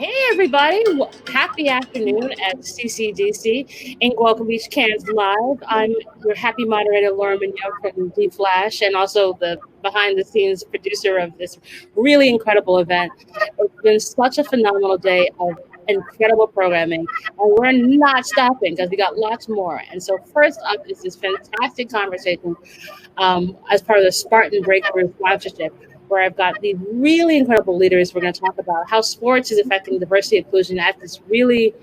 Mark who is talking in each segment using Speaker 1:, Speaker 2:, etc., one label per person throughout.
Speaker 1: Hey everybody, happy afternoon at CCDC in Welcome Beach, Cairns Live. I'm your happy moderator, Lauren Mignot from D-Flash, and also the behind-the-scenes producer of this really incredible event. It's been such a phenomenal day of incredible programming, and we're not stopping because we got lots more. And so first up is this fantastic conversation as part of the Spartan Breakthrough Sponsorship, where I've got these really incredible leaders. We're going to talk about how sports is affecting diversity and inclusion at this really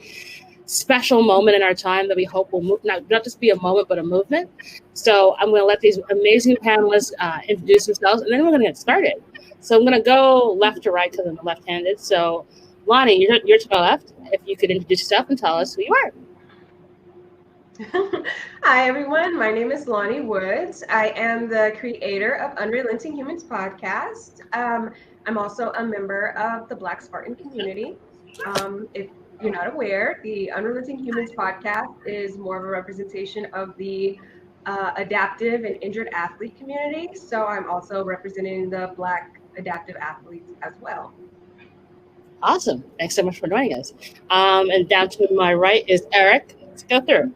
Speaker 1: special moment in our time that we hope will move, not just be a moment, but a movement. So I'm going to let these amazing panelists introduce themselves, and then we're going to get started. So I'm going to go left to right because I'm left-handed. So Lonnie, you're to my left. If you could introduce yourself and tell us who you are.
Speaker 2: Hi, everyone. My name is Lonnie Woods. I am the creator of Unrelenting Humans podcast. I'm also a member of the Black Spartan community. If you're not aware, the Unrelenting Humans podcast is more of a representation of the adaptive and injured athlete community. So I'm also representing the Black adaptive athletes as well.
Speaker 1: Awesome. Thanks so much for joining us. And down to my right is Eric. Let's go through.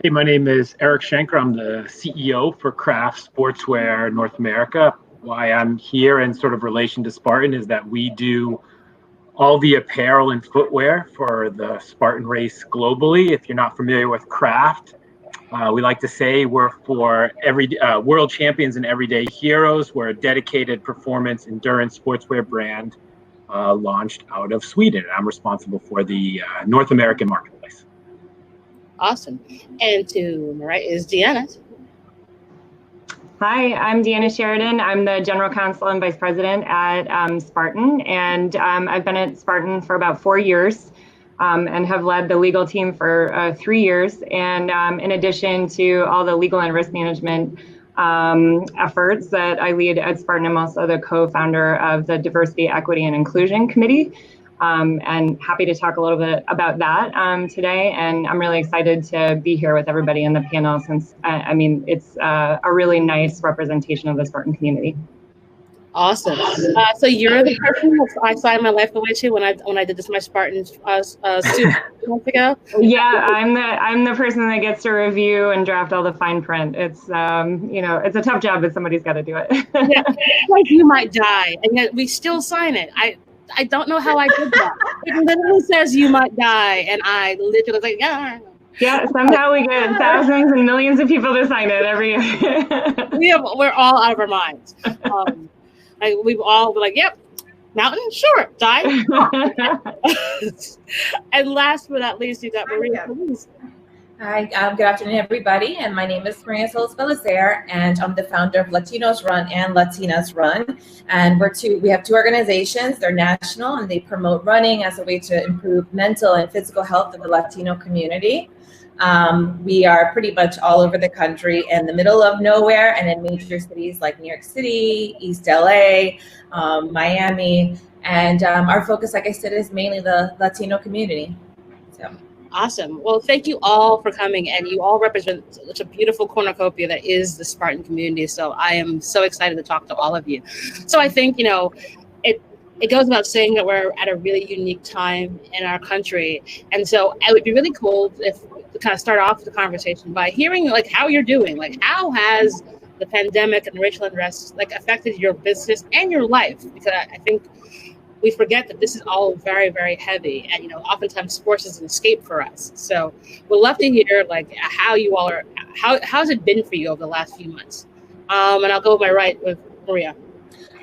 Speaker 3: Hey, my name is Eric Schenker. I'm the CEO for Craft Sportswear North America. Why I'm here in sort of relation to Spartan is that we do all the apparel and footwear for the Spartan race globally. If you're not familiar with Craft, we like to say we're for every world champions and everyday heroes. We're a dedicated performance endurance sportswear brand launched out of Sweden. I'm responsible for the North American marketplace.
Speaker 1: Awesome. And to my right is Deanna.
Speaker 4: Hi, I'm Deanna Sheridan. I'm the General Counsel and Vice President at Spartan, and I've been at Spartan for about 4 years and have led the legal team for 3 years. And in addition to all the legal and risk management efforts that I lead at Spartan, I'm also the co-founder of the Diversity, Equity, and Inclusion Committee. And happy to talk a little bit about that today. And I'm really excited to be here with everybody in the panel since, it's a really nice representation of the Spartan community.
Speaker 1: Awesome. So you're the person that I signed my life away to when I did this my Spartan suit a month ago.
Speaker 4: Yeah, I'm the person that gets to review and draft all the fine print. It's it's a tough job, but somebody's got to do it.
Speaker 1: Yeah, it's like you might die, and yet we still sign it. I don't know how I did that. It literally says you might die, and I literally was like, yeah.
Speaker 4: Yeah, somehow we get thousands and millions of people to sign it every year.
Speaker 1: We're all out of our minds. We've all been like, yep, mountain, sure, die. And last but not least, you got Maria.
Speaker 5: Hi, good afternoon, everybody. And my name is Maria Solis Belizaire, and I'm the founder of Latinos Run and Latinas Run. And we have two organizations. They're national, and they promote running as a way to improve mental and physical health of the Latino community. We are pretty much all over the country, in the middle of nowhere, and in major cities like New York City, East LA, Miami. And our focus, like I said, is mainly the Latino community. So.
Speaker 1: Awesome. Well, thank you all for coming, and you all represent such a beautiful cornucopia that is the Spartan community. So I am so excited to talk to all of you. So I think, it goes without saying that we're at a really unique time in our country. And so it would be really cool if we kind of start off the conversation by hearing how you're doing. How has the pandemic and racial unrest affected your business and your life? Because I think we forget that this is all very, very heavy, and oftentimes sports is an escape for us. So we'd love to hear how you all are. How's it been for you over the last few months? And I'll go with my right with Maria.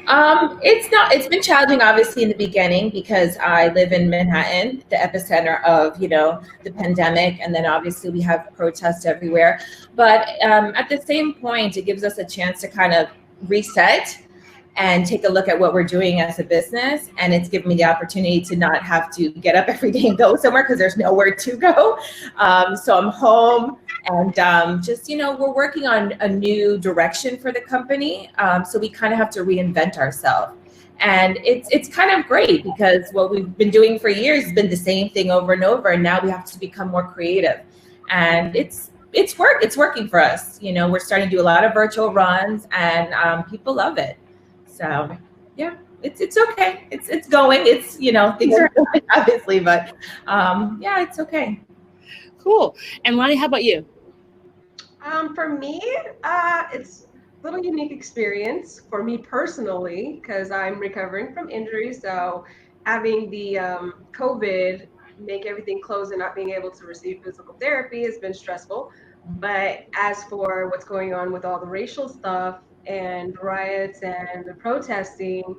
Speaker 5: It's been challenging, obviously, in the beginning because I live in Manhattan, the epicenter of the pandemic, and then obviously we have protests everywhere. But at the same point, it gives us a chance to kind of reset and take a look at what we're doing as a business. And it's given me the opportunity to not have to get up every day and go somewhere because there's nowhere to go. So I'm home and we're working on a new direction for the company. So we kind of have to reinvent ourselves. And it's kind of great because what we've been doing for years has been the same thing over and over. And now we have to become more creative. And it's working for us. We're starting to do a lot of virtual runs, and people love it. So, yeah. it's okay. It's going. It's, things are obviously, but yeah, it's okay.
Speaker 1: Cool. And Lonnie, how about you?
Speaker 2: For me, it's a little unique experience for me personally because I'm recovering from injury. So having the COVID make everything close and not being able to receive physical therapy has been stressful. But as for what's going on with all the racial stuff and riots and the protesting,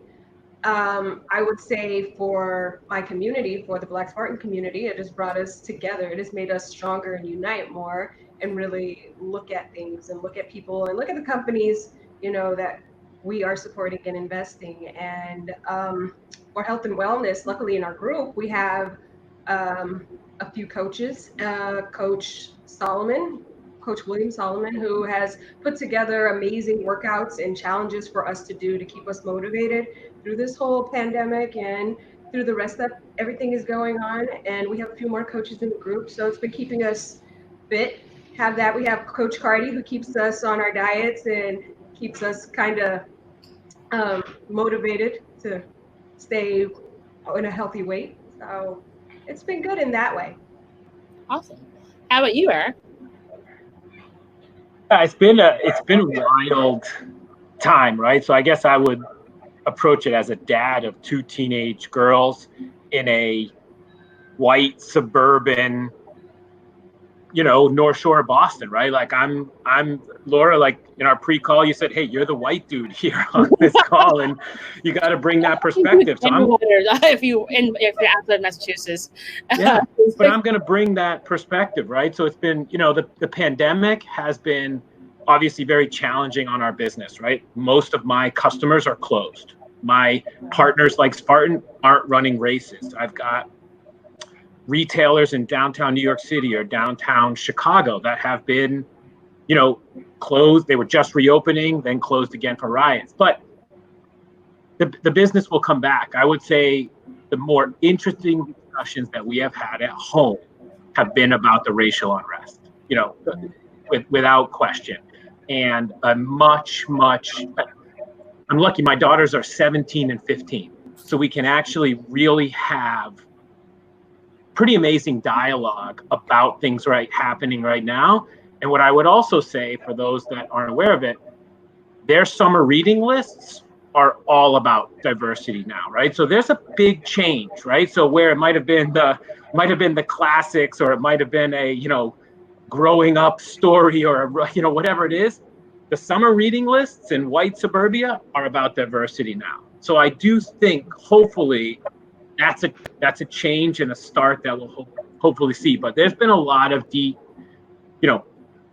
Speaker 2: I would say for my community, for the Black Spartan community, it has brought us together. It has made us stronger and unite more and really look at things and look at people and look at the companies, that we are supporting and investing. And for health and wellness, luckily in our group, we have a few coaches, Coach William Solomon, who has put together amazing workouts and challenges for us to do to keep us motivated through this whole pandemic and through the rest of everything is going on. And we have a few more coaches in the group, so it's been keeping us fit. We have Coach Cardi, who keeps us on our diets and keeps us kind of motivated to stay in a healthy weight. So it's been good in that way.
Speaker 1: Awesome. How about you, Eric?
Speaker 3: It's been a wild time, right? So I guess I would approach it as a dad of two teenage girls in a white suburban, North Shore of Boston, right? Like I'm Laura, like in our pre-call, you said, hey, you're the white dude here on this call, and you got to bring that perspective. So
Speaker 1: if you're outside Massachusetts.
Speaker 3: Yeah, but I'm going to bring that perspective, right? So it's been, the pandemic has been obviously very challenging on our business, right? Most of my customers are closed. My partners like Spartan aren't running races. I've got retailers in downtown New York City or downtown Chicago that have been, closed. They were just reopening, then closed again for riots. But the business will come back. I would say the more interesting discussions that we have had at home have been about the racial unrest, without question. And I'm lucky my daughters are 17 and 15. So we can actually really have pretty amazing dialogue about things happening right now. And what I would also say for those that aren't aware of it, their summer reading lists are all about diversity now, right? So there's a big change, right? So where it might have been the classics, or it might have been a, growing up story, or whatever it is, the summer reading lists in white suburbia are about diversity now. So I do think hopefully that's a change and a start that we'll hopefully see. But there's been a lot of deep,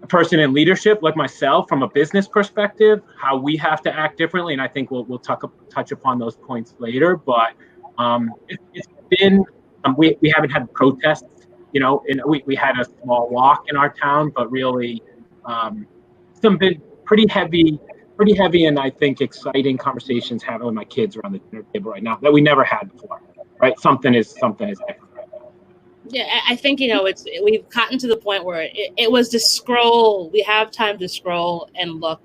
Speaker 3: a person in leadership like myself from a business perspective, how we have to act differently. And I think we'll touch upon those points later. But it's been, we haven't had protests, and we had a small walk in our town, but really some big, pretty heavy and I think exciting conversations having with my kids around the dinner table right now that we never had before, right? Something is different right now.
Speaker 1: Yeah, I think, we've gotten to the point where it was to scroll. We have time to scroll and look.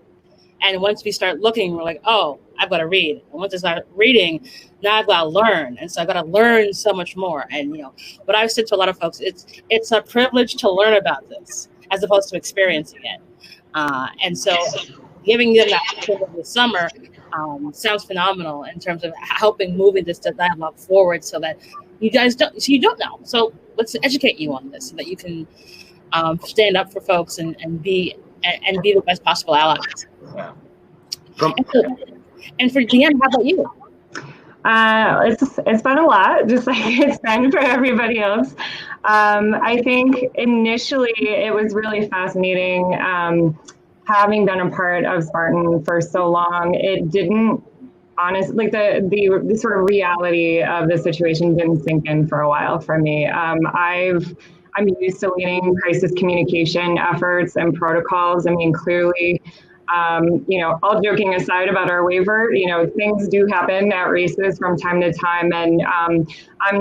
Speaker 1: And once we start looking, we're like, oh, I've got to read. And once I start reading, now I've got to learn. And so I've got to learn so much more. And, what I've said to a lot of folks, it's a privilege to learn about this as opposed to experiencing it. And so giving them that opportunity this summer sounds phenomenal in terms of helping moving this dialogue forward so that you guys don't know. So let's educate you on this so that you can stand up for folks and be the best possible allies.
Speaker 3: Yeah.
Speaker 1: And for Deanne, how about you?
Speaker 4: It's been a lot, just like it's been for everybody else. I think initially it was really fascinating. Having been a part of Spartan for so long, it didn't honestly, like the sort of reality of the situation didn't sink in for a while for me. I'm used to leading crisis communication efforts and protocols. I mean, clearly, all joking aside about our waiver, things do happen at races from time to time. And I'm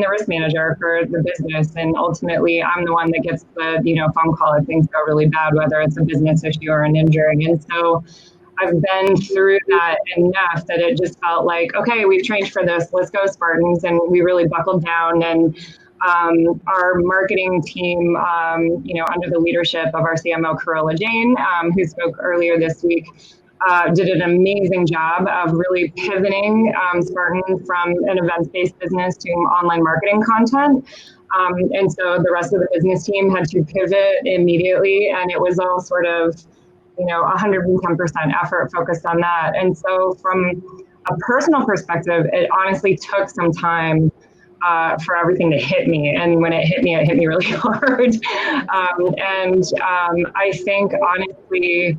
Speaker 4: the risk manager for the business. And ultimately, I'm the one that gets the, phone call if things go really bad, whether it's a business issue or an injury. And so I've been through that enough that it just felt like, okay, we've trained for this, let's go Spartans. And we really buckled down, and our marketing team, under the leadership of our CMO, Corolla Jane, who spoke earlier this week, did an amazing job of really pivoting Spartan from an events-based business to online marketing content. And so the rest of the business team had to pivot immediately, and it was all sort of, 110% effort focused on that. And so from a personal perspective, it honestly took some time for everything to hit me. And when it hit me really hard. I think honestly,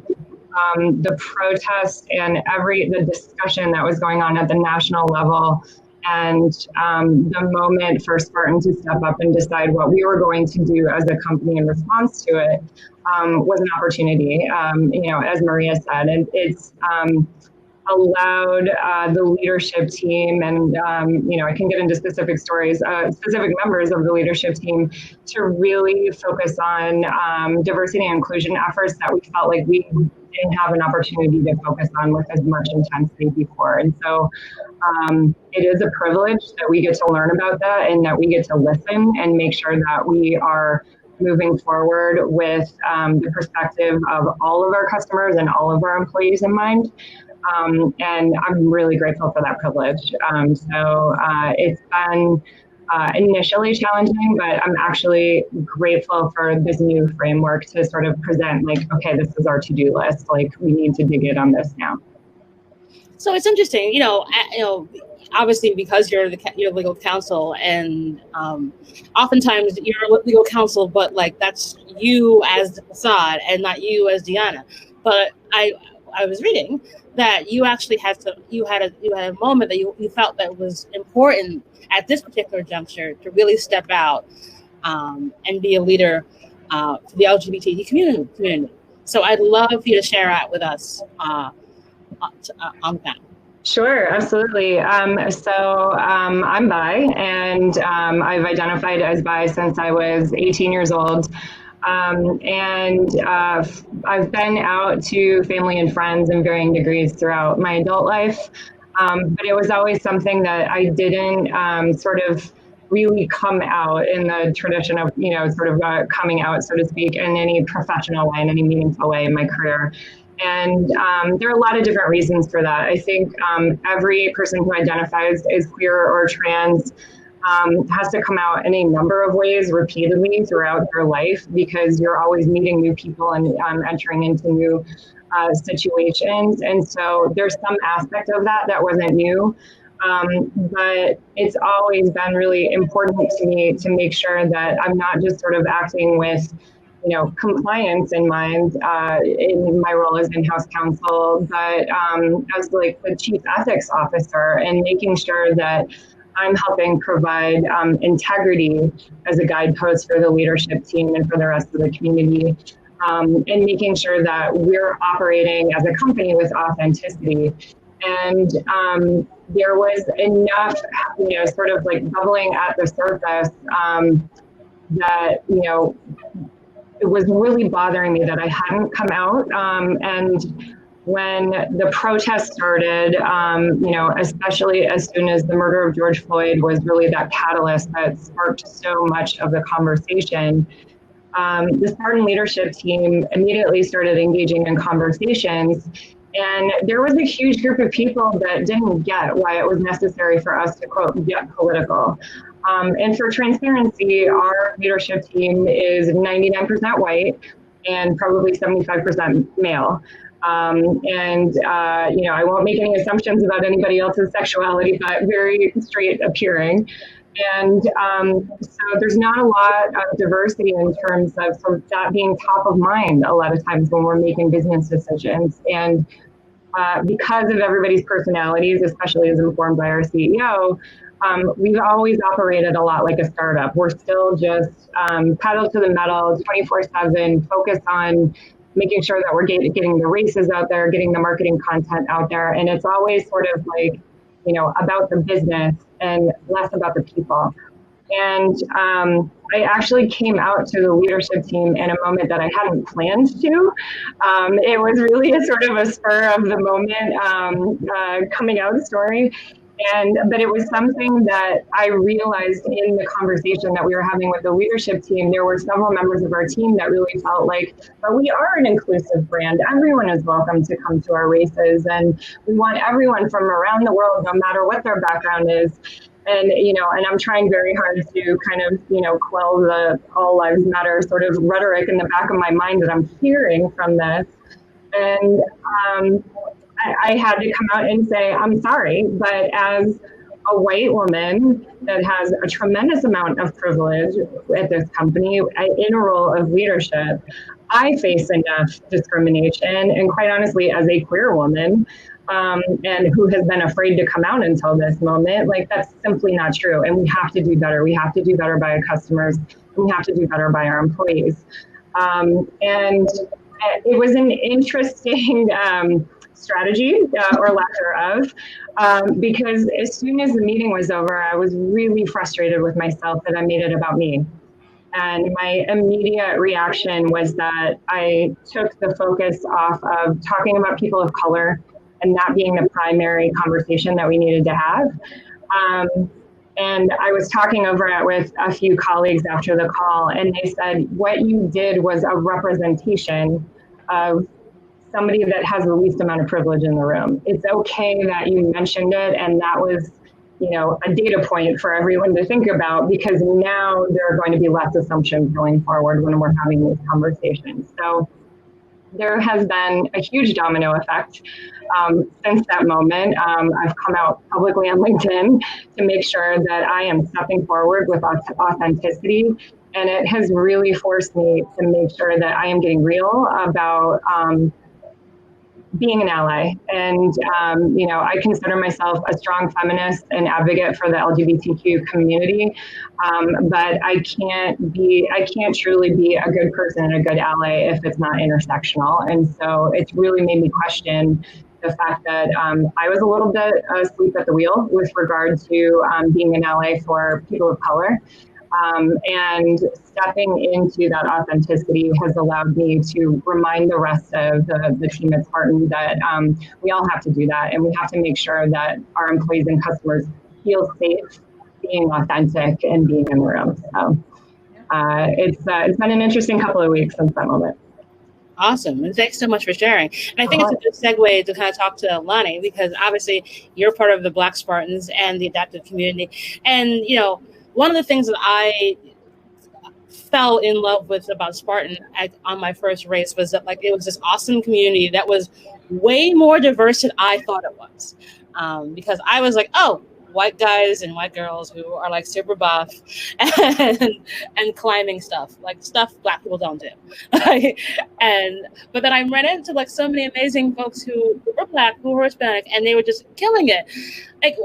Speaker 4: the protests and the discussion that was going on at the national level, and the moment for Spartan to step up and decide what we were going to do as a company in response to it was an opportunity, as Maria said. And it's allowed the leadership team, and I can get into specific stories, specific members of the leadership team, to really focus on diversity and inclusion efforts that we felt like we didn't have an opportunity to focus on with as much intensity before. And so it is a privilege that we get to learn about that, and that we get to listen and make sure that we are moving forward with the perspective of all of our customers and all of our employees in mind. And I'm really grateful for that privilege. So it's been initially challenging, but I'm actually grateful for this new framework to sort of present, like, okay, this is our to-do list. Like, we need to dig in on this now.
Speaker 1: So it's interesting, obviously because you're legal counsel, and oftentimes you're legal counsel, but like that's you as the facade and not you as Deanna. But I was reading that you actually had a moment that you felt that was important at this particular juncture to really step out and be a leader for the LGBT community. So I'd love for you to share that with us on that.
Speaker 4: Sure, absolutely. So I'm bi, and I've identified as bi since I was 18 years old. And I've been out to family and friends in varying degrees throughout my adult life. But it was always something that I didn't sort of really come out in the tradition of, coming out, so to speak, in any professional way, in any meaningful way in my career. And there are a lot of different reasons for that. I think every person who identifies as queer or trans has to come out in a number of ways repeatedly throughout their life, because you're always meeting new people and entering into new situations. And so there's some aspect of that wasn't new. But it's always been really important to me to make sure that I'm not just sort of acting with compliance in mind in my role as in-house counsel, but as like the chief ethics officer, and making sure that I'm helping provide integrity as a guidepost for the leadership team and for the rest of the community, and making sure that we're operating as a company with authenticity. And there was enough, sort of like bubbling at the surface that, it was really bothering me that I hadn't come out. And when the protest started, especially as soon as the murder of George Floyd was really that catalyst that sparked so much of the conversation, the Spartan leadership team immediately started engaging in conversations. And there was a huge group of people that didn't get why it was necessary for us to, quote, get political. And for transparency, our leadership team is 99% white and probably 75% male. I won't make any assumptions about anybody else's sexuality, but very straight appearing. And so there's not a lot of diversity in terms of sort of that being top of mind a lot of times when we're making business decisions. And because of everybody's personalities, especially as informed by our CEO, we've always operated a lot like a startup. We're still just pedal to the metal, 24/7, focused on making sure that we're getting the races out there, getting the marketing content out there. And it's always sort of like, about the business and less about the people. And I actually came out to the leadership team in a moment that I hadn't planned to. It was really a sort of a spur of the moment coming out story. But it was something that I realized in the conversation that we were having with the leadership team. There were several members of our team that really felt like, but we are an inclusive brand. Everyone is welcome to come to our races, and we want everyone from around the world, no matter what their background is. And, and I'm trying very hard to kind of, quell the all lives matter sort of rhetoric in the back of my mind that I'm hearing from this. And I had to come out and say, I'm sorry, but as a white woman that has a tremendous amount of privilege at this company in a role of leadership, I face enough discrimination. And quite honestly, as a queer woman, and who has been afraid to come out until this moment, like that's simply not true. And we have to do better. We have to do better by our customers. We have to do better by our employees. And it was an interesting strategy or lack thereof, because as soon as the meeting was over, I was really frustrated with myself that I made it about me. And my immediate reaction was that I took the focus off of talking about people of color and that being the primary conversation that we needed to have. And I was talking over it with a few colleagues after the call, and they said, what you did was a representation of somebody that has the least amount of privilege in the room. It's okay that you mentioned it, and that was, a data point for everyone to think about, because now there are going to be less assumptions going forward when we're having these conversations. So there has been a huge domino effect since that moment. I've come out publicly on LinkedIn to make sure that I am stepping forward with authenticity. And it has really forced me to make sure that I am getting real about being an ally. And, I consider myself a strong feminist and advocate for the LGBTQ community. But I can't truly be a good person and a good ally if it's not intersectional. And so it's really made me question the fact that I was a little bit asleep at the wheel with regard to being an ally for people of color. And stepping into that authenticity has allowed me to remind the rest of the team at Spartan that we all have to do that. And we have to make sure that our employees and customers feel safe being authentic and being in the room. So it's been an interesting couple of weeks since that moment.
Speaker 1: Awesome. And thanks so much for sharing. And I think it's a good segue to kind of talk to Lonnie, because obviously you're part of the Black Spartans and the adaptive community. And, one of the things that I fell in love with about Spartan on my first race was that it was this awesome community that was way more diverse than I thought it was. Because I was like, oh, white guys and white girls who are super buff and climbing stuff Black people don't do. But then I ran into so many amazing folks who were Black, who were Hispanic, and they were just killing it.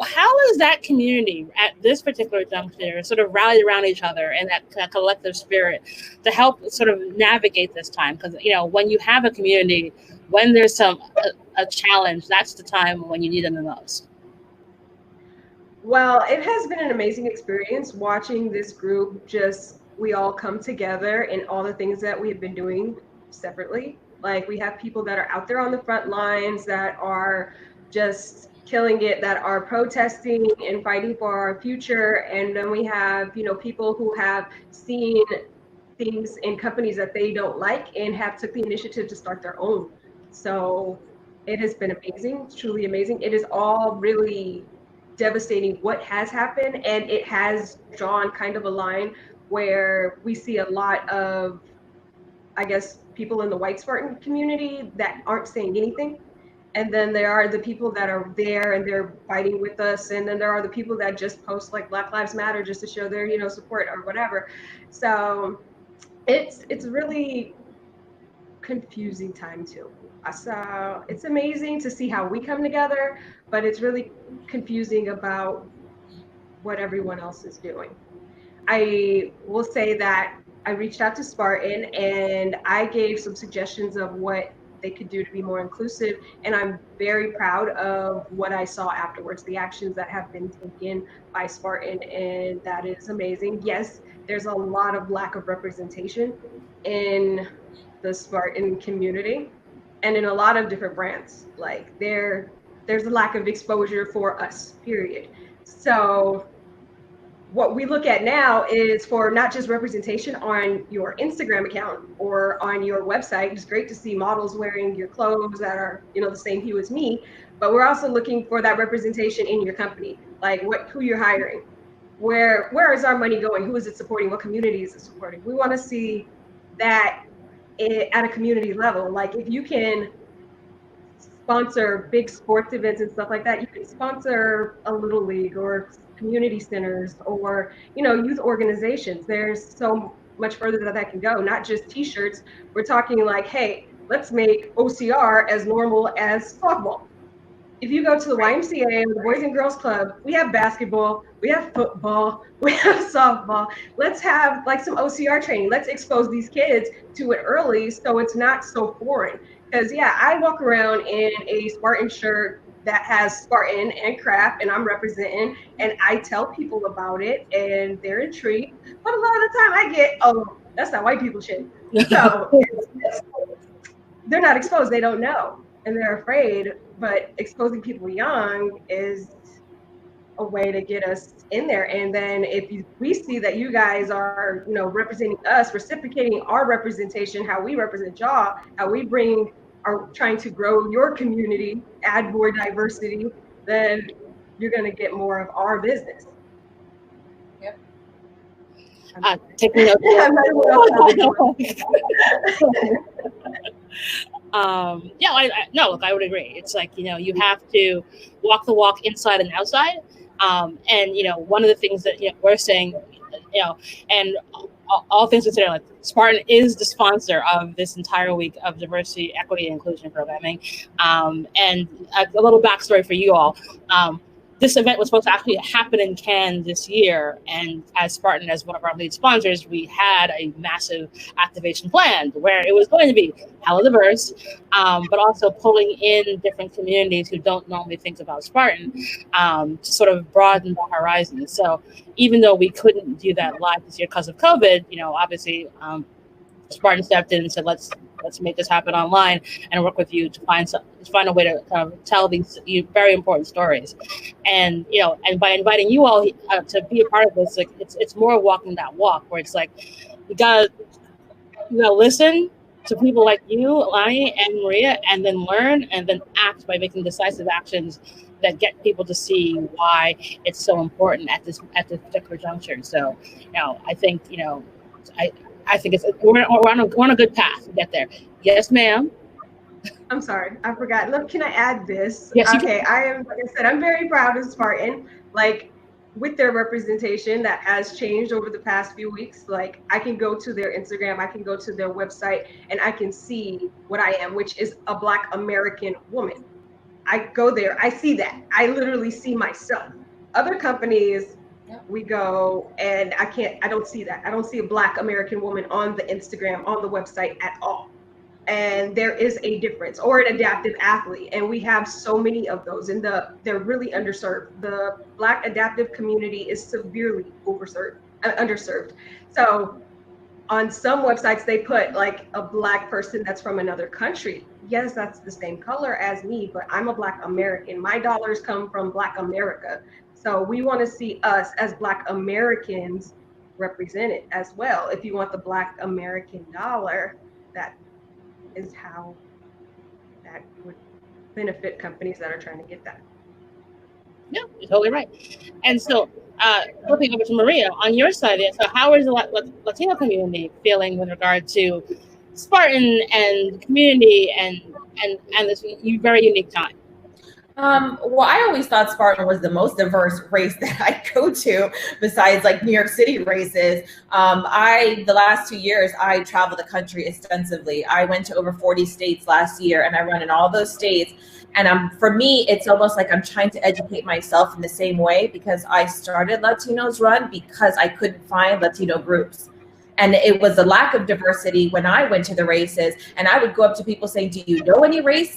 Speaker 1: How is that community at this particular juncture sort of rallied around each other and that collective spirit to help sort of navigate this time? Because when you have a community, when there's a challenge, that's the time when you need them the most.
Speaker 2: Well, it has been an amazing experience watching this group we all come together in all the things that we've been doing separately. We have people that are out there on the front lines that are just killing it, that are protesting and fighting for our future. And then we have, people who have seen things in companies that they don't like and have took the initiative to start their own. So it has been amazing, truly amazing. It is all really devastating what has happened, and it has drawn kind of a line where we see a lot of, I guess, people in the white Spartan community that aren't saying anything. And then there are the people that are there and they're fighting with us. And then there are the people that just post Black Lives Matter just to show their, support or whatever. So it's really confusing time too. So it's amazing to see how we come together, but it's really confusing about what everyone else is doing. I will say that I reached out to Spartan and I gave some suggestions of what they could do to be more inclusive. And I'm very proud of what I saw afterwards, the actions that have been taken by Spartan, and that is amazing. Yes, there's a lot of lack of representation in the Spartan community and in a lot of different brands. Like there's a lack of exposure for us, period. So what we look at now is for not just representation on your Instagram account or on your website. It's great to see models wearing your clothes that are, the same hue as me, but we're also looking for that representation in your company, like who you're hiring, where is our money going, who is it supporting, what community is it supporting. We want to see that at a community level. Like if you can sponsor big sports events and stuff like that, you can sponsor a little league or community centers or youth organizations. There's so much further that can go, not just t-shirts. We're talking like, hey, let's make OCR as normal as softball. If you go to the YMCA or the Boys and Girls Club, we have basketball, we have football, we have softball. Let's have like some OCR training. Let's expose these kids to it early so it's not so foreign. Because I walk around in a Spartan shirt that has Spartan and craft, and I'm representing, and I tell people about it, and they're intrigued. But a lot of the time I get, oh, that's not white people shit. So they're not exposed, they don't know, and they're afraid. But exposing people young is a way to get us in there. And then we see that you guys are, representing us, reciprocating our representation, how we represent y'all, how we are trying to grow your community, add more diversity, then you're going to get more of our business.
Speaker 5: Yep.
Speaker 1: Taking notes. I would agree. It's like, you have to walk the walk inside and outside. And, one of the things that we're saying, and all things considered, like Spartan is the sponsor of this entire week of diversity, equity, and inclusion programming. And a little backstory for you all. This event was supposed to actually happen in Cannes this year. And as Spartan, as one of our lead sponsors, we had a massive activation planned where it was going to be hella diverse, but also pulling in different communities who don't normally think about Spartan to sort of broaden the horizon. So even though we couldn't do that live this year because of COVID, obviously Spartan stepped in and said, let's make this happen online and work with you to find a way to tell these very important stories. And and by inviting you all to be a part of this, like it's more walking that walk where it's like you gotta listen to people like you, Lonnie and Maria, and then learn and then act by making decisive actions that get people to see why it's so important at this particular juncture. So I think I think we're on a good path to get there. Yes, ma'am.
Speaker 2: I'm sorry, I forgot. Look, can I add this?
Speaker 1: Yes.
Speaker 2: Okay, like I said, I'm very proud of Spartan. Like with their representation that has changed over the past few weeks. Like I can go to their Instagram, I can go to their website, and I can see what I am, which is a Black American woman. I go there, I see that. I literally see myself. Other companies, we go and I don't see that. I don't see a Black American woman on the Instagram, on the website at all. And there is a difference, or an adaptive athlete. And we have so many of those, and they're really underserved. The Black adaptive community is severely underserved. So on some websites, they put like a Black person that's from another country. Yes, that's the same color as me, but I'm a Black American. My dollars come from Black America. So we want to see us as Black Americans represented as well. If you want the Black American dollar, that is how that would benefit companies that are trying to get that.
Speaker 1: Yeah, you're totally right. And so, flipping over to Maria, on your side, so how is the Latino community feeling with regard to Spartan and community and this very unique time?
Speaker 5: Well, I always thought Spartan was the most diverse race that I go to, besides like New York City races. The last 2 years, I traveled the country extensively. I went to over 40 states last year, and I run in all those states. And for me, it's almost like I'm trying to educate myself in the same way, because I started Latinos Run because I couldn't find Latino groups. And it was a lack of diversity when I went to the races, and I would go up to people saying, do you know any groups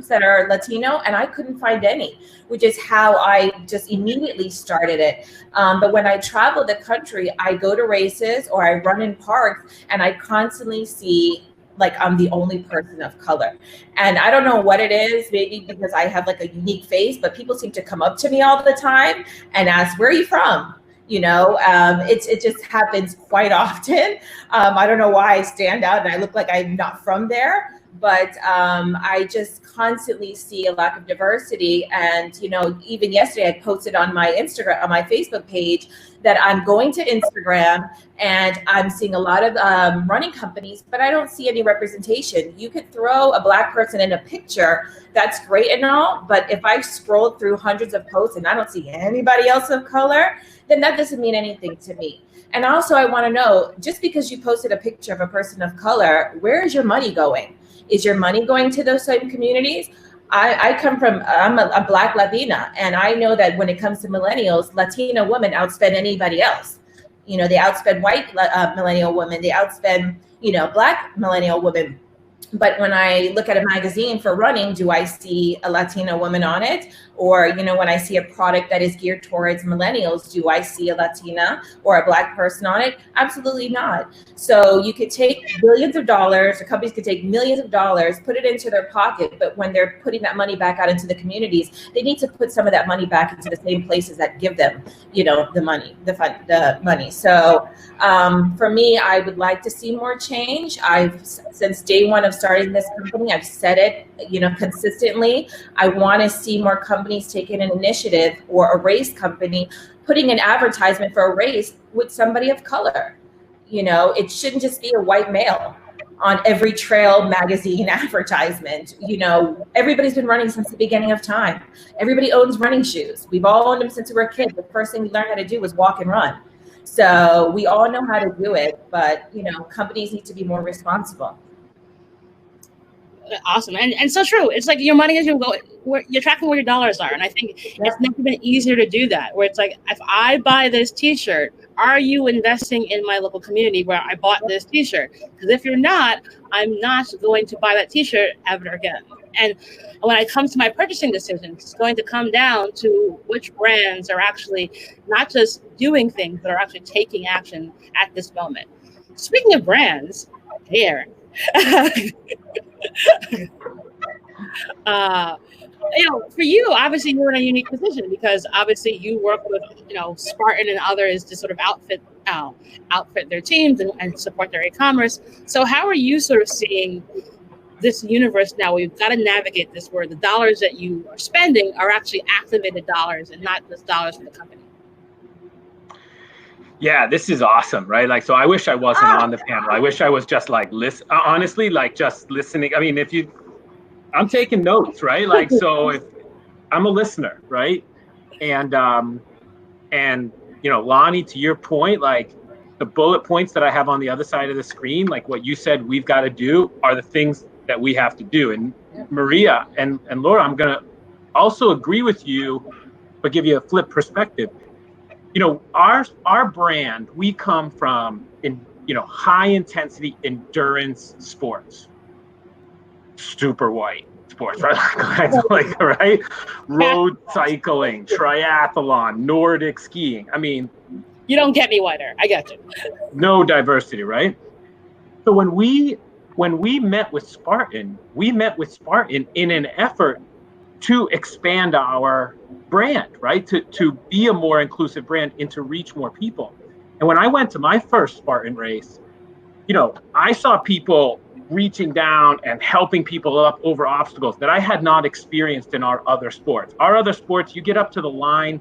Speaker 5: that are Latino? And I couldn't find any, which is how I just immediately started it. But when I travel the country, I go to races or I run in parks, and I constantly see like I'm the only person of color. And I don't know what it is, maybe because I have like a unique face, but people seem to come up to me all the time and ask, where are you from? You know, it just happens quite often. I don't know why I stand out and I look like I'm not from there, but I just constantly see a lack of diversity. And, you know, even yesterday I posted on my Instagram, on my Facebook page, that I'm going to Instagram and I'm seeing a lot of running companies, but I don't see any representation. You could throw a Black person in a picture, that's great and all, but if I scroll through hundreds of posts and I don't see anybody else of color, then that doesn't mean anything to me. And also I want to know, just because you posted a picture of a person of color, where is your money going? Is your money going to those same communities? I'm a Black Latina, and I know that when it comes to millennials, Latina women outspend anybody else. You know, they outspend white millennial women, they outspend, you know, Black millennial women. But when I look at a magazine for running, do I see a Latina woman on it? Or, you know, when I see a product that is geared towards millennials, do I see a Latina or a Black person on it? Absolutely not. So you could take billions of dollars, or companies could take millions of dollars, put it into their pocket, but when they're putting that money back out into the communities, they need to put some of that money back into the same places that give them, you know, the money, the money. So for me, I would like to see more change. Since day one of starting this company, I've said it, you know, consistently. I want to see more companies taking an initiative, or a race company putting an advertisement for a race with somebody of color. You know, it shouldn't just be a white male on every trail magazine advertisement. You know, everybody's been running since the beginning of time. Everybody owns running shoes. We've all owned them since we were kids. The first thing we learned how to do was walk and run. So we all know how to do it, but, you know, companies need to be more responsible.
Speaker 1: Awesome. And so true. It's like your money is you're tracking where your dollars are. And I think it's never been easier to do that, where it's like, if I buy this t-shirt, are you investing in my local community where I bought this t-shirt? Because if you're not, I'm not going to buy that t-shirt ever again. And when it comes to my purchasing decisions, it's going to come down to which brands are actually not just doing things, but are actually taking action at this moment. Speaking of brands, hey, Aaron. You know, for you, obviously you're in a unique position, because obviously you work with, you know, Spartan and others to sort of outfit their teams and support their e-commerce. So how are you sort of seeing this universe now, where you've got to navigate this, where the dollars that you are spending are actually activated dollars and not just dollars for the company?
Speaker 3: Yeah, this is awesome, right? Like, so I wish I wasn't on the panel. I wish I was just like honestly, like just listening. I mean, I'm taking notes, right? Like, so if I'm a listener, right? And you know, Lonnie, to your point, like the bullet points that I have on the other side of the screen, like what you said we've got to do are the things that we have to do. And Maria and Laura, I'm gonna also agree with you, but give you a flip perspective. You know, our brand, we come from high intensity endurance sports, super white sports, right? like right, road cycling, triathlon, Nordic skiing. I mean,
Speaker 1: you don't get me whiter. I got you.
Speaker 3: No diversity, right? So when we met with Spartan, in an effort to expand our brand, right? To be a more inclusive brand and to reach more people. And when I went to my first Spartan race, you know, I saw people reaching down and helping people up over obstacles that I had not experienced in our other sports. Our other sports, you get up to the line,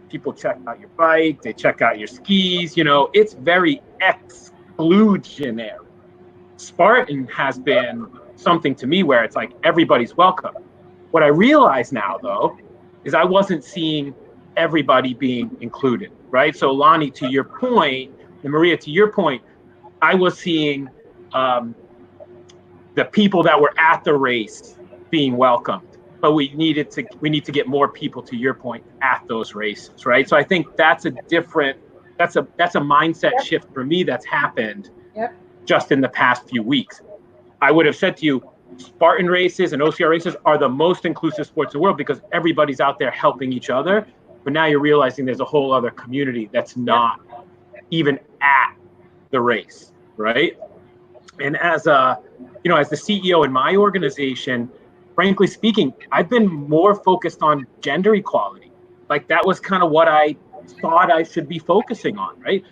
Speaker 3: people check out your bike, they check out your skis, you know, it's very exclusionary. Spartan has been something to me where it's like everybody's welcome. What I realize now, though, is I wasn't seeing everybody being included, right? So Lonnie, to your point, and Maria, to your point, I was seeing the people that were at the race being welcomed, but we need to get more people, to your point, at those races, right? So I think that's a different that's a mindset shift for me that's happened just in the past few weeks. I would have said to you, Spartan races and OCR races are the most inclusive sports in the world because everybody's out there helping each other. But now you're realizing there's a whole other community that's not even at the race, right? And as the CEO in my organization, frankly speaking, I've been more focused on gender equality. Like that was kind of what I thought I should be focusing on, right?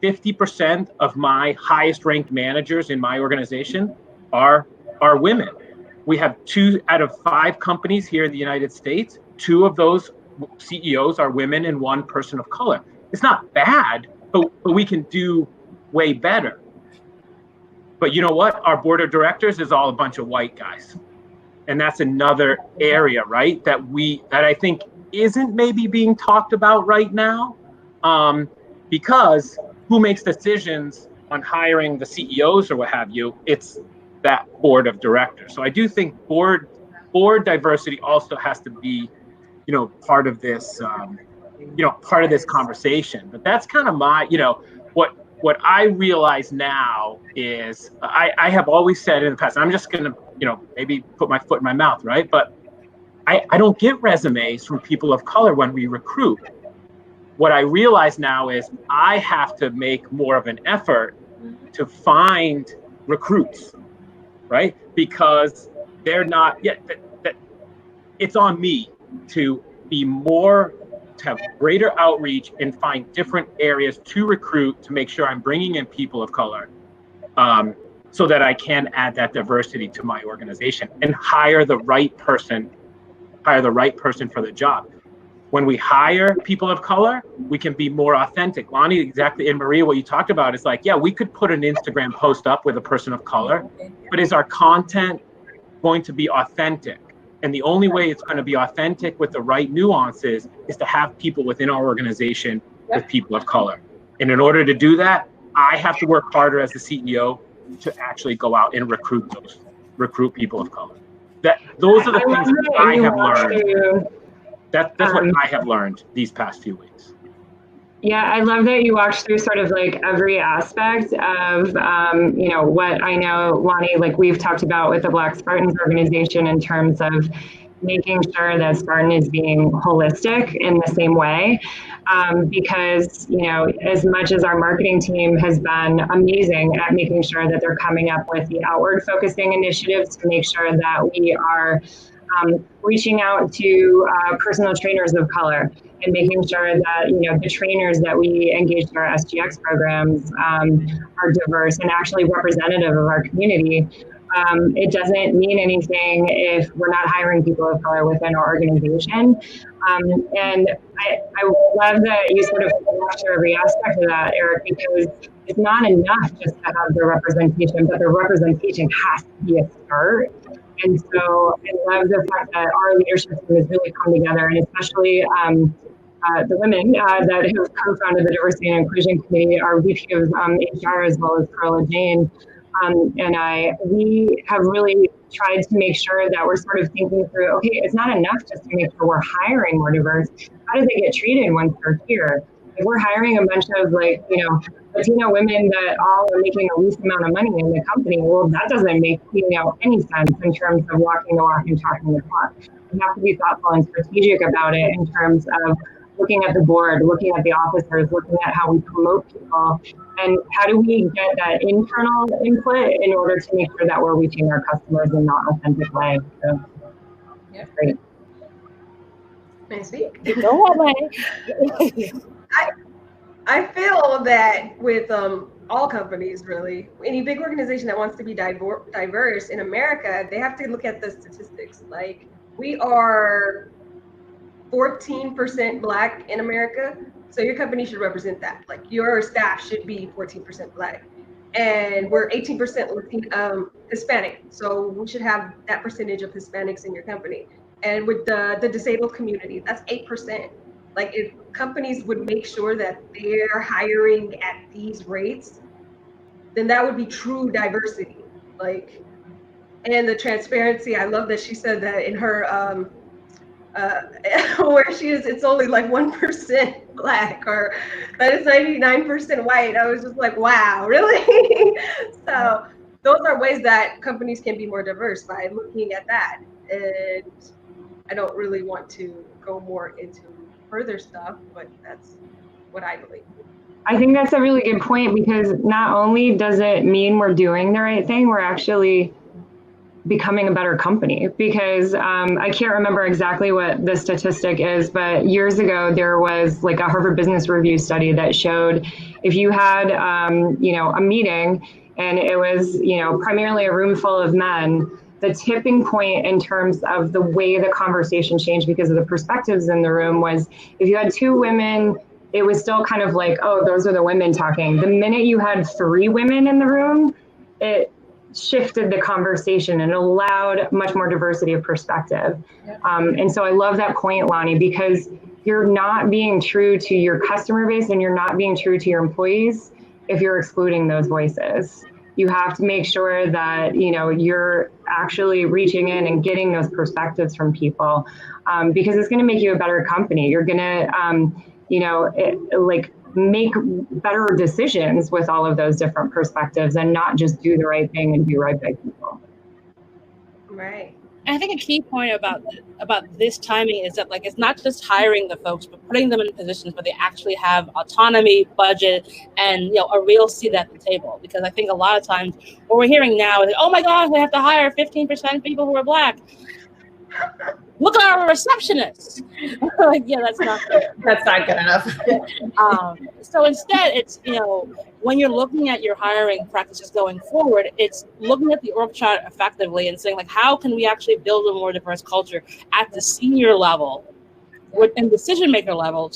Speaker 3: 50% of my highest ranked managers in my organization are women. We have 2 out of 5 companies here in the United States. 2 of those CEOs are women and 1 person of color. It's not bad, but we can do way better. But you know what? Our board of directors is all a bunch of white guys. And that's another area, right? That I think isn't maybe being talked about right now. Because who makes decisions on hiring the CEOs or what have you? It's that board of directors. So I do think board diversity also has to be, part of this, part of this conversation. But that's kind of my, what I realize now is I have always said in the past, I'm just going to, maybe put my foot in my mouth, right? But I don't get resumes from people of color when we recruit. What I realize now is I have to make more of an effort to find recruits, right? Because they're not yet. It's on me to have greater outreach and find different areas to recruit to make sure I'm bringing in people of color, so that I can add that diversity to my organization and hire the right person for the job. When we hire people of color, we can be more authentic. Lonnie, exactly, and Maria, what you talked about is like, yeah, we could put an Instagram post up with a person of color, but is our content going to be authentic? And the only way it's going to be authentic with the right nuances is to have people within our organization with people of color. And in order to do that, I have to work harder as the CEO to actually go out and recruit people of color. Those are the things that I have learned. That's what I have learned these past few weeks.
Speaker 4: Yeah, I love that you walked through sort of like every aspect of, what I know, Lonnie, like we've talked about with the Black Spartans organization in terms of making sure that Spartan is being holistic in the same way. Because, as much as our marketing team has been amazing at making sure that they're coming up with the outward focusing initiatives to make sure that we are reaching out to personal trainers of color and making sure that, the trainers that we engage in our SGX programs are diverse and actually representative of our community. It doesn't mean anything if we're not hiring people of color within our organization. And I love that you sort of walked through every aspect of that, Eric, because it's not enough just to have the representation, but the representation has to be a start. And so I love the fact that our leadership team has really come together, and especially the women that have co-founded the Diversity and Inclusion Committee, our VP of HR, as well as Carla Jane, and we have really tried to make sure that we're sort of thinking through, okay, it's not enough just to make sure we're hiring more diverse. How do they get treated once they're here? If we're hiring a bunch of Latino women that all are making the least amount of money in the company, well, that doesn't make any sense in terms of walking the walk and talking the talk. We have to be thoughtful and strategic about it in terms of looking at the board, looking at the officers, looking at how we promote people, and how do we get that internal input in order to make sure that we're reaching our customers in an authentic way. So, great.
Speaker 2: May I speak?
Speaker 1: Go away.
Speaker 2: I feel that with all companies, really, any big organization that wants to be diverse in America, they have to look at the statistics. Like, we are 14% Black in America, so your company should represent that. Like, your staff should be 14% Black, and we're 18% Hispanic, so we should have that percentage of Hispanics in your company. And with the disabled community, that's 8%. Like, if companies would make sure that they're hiring at these rates, then that would be true diversity. Like, and the transparency, I love that she said that in her where it's only like 1% Black, or that it's 99% white. I was just like, wow, really? So those are ways that companies can be more diverse by looking at that. And I don't really want to go more into further stuff, but that's what I believe.
Speaker 4: I think that's a really good point, because not only does it mean we're doing the right thing, we're actually becoming a better company. Because I can't remember exactly what the statistic is, but years ago there was like a Harvard Business Review study that showed if you had a meeting and it was primarily a room full of men, the tipping point in terms of the way the conversation changed because of the perspectives in the room was if you had two women, it was still kind of like, oh, those are the women talking. The minute you had three women in the room, it shifted the conversation and allowed much more diversity of perspective. And so I love that point, Lonnie, because you're not being true to your customer base and you're not being true to your employees if you're excluding those voices. You have to make sure that you're actually reaching in and getting those perspectives from people, because it's going to make you a better company. You're going to make better decisions with all of those different perspectives and not just do the right thing and do right by people.
Speaker 2: Right.
Speaker 1: And I think a key point about this timing is that it's not just hiring the folks, but putting them in positions where they actually have autonomy, budget, and a real seat at the table. Because I think a lot of times what we're hearing now is, oh my gosh, we have to hire 15% people who are Black. Look at our receptionists. Yeah, that's not fair.
Speaker 5: That's not good enough.
Speaker 1: So instead, it's, when you're looking at your hiring practices going forward, it's looking at the org chart effectively and saying, how can we actually build a more diverse culture at the senior level and decision maker level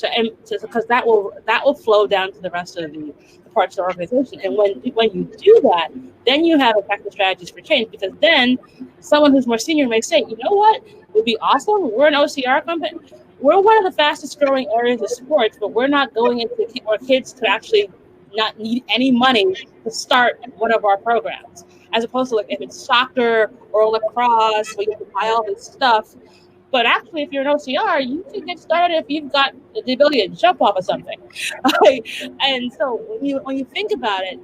Speaker 1: because that will flow down to the rest of the parts of the organization. And when you do that, then you have effective strategies for change, because then someone who's more senior may say, you know what, it would be awesome. We're an OCR company. We're one of the fastest growing areas of sports, but we're not going into our kids to actually not need any money to start one of our programs. As opposed to if it's soccer or lacrosse, where you have to buy all this stuff. But actually, if you're an OCR, you can get started if you've got the ability to jump off of something. And so when you think about it,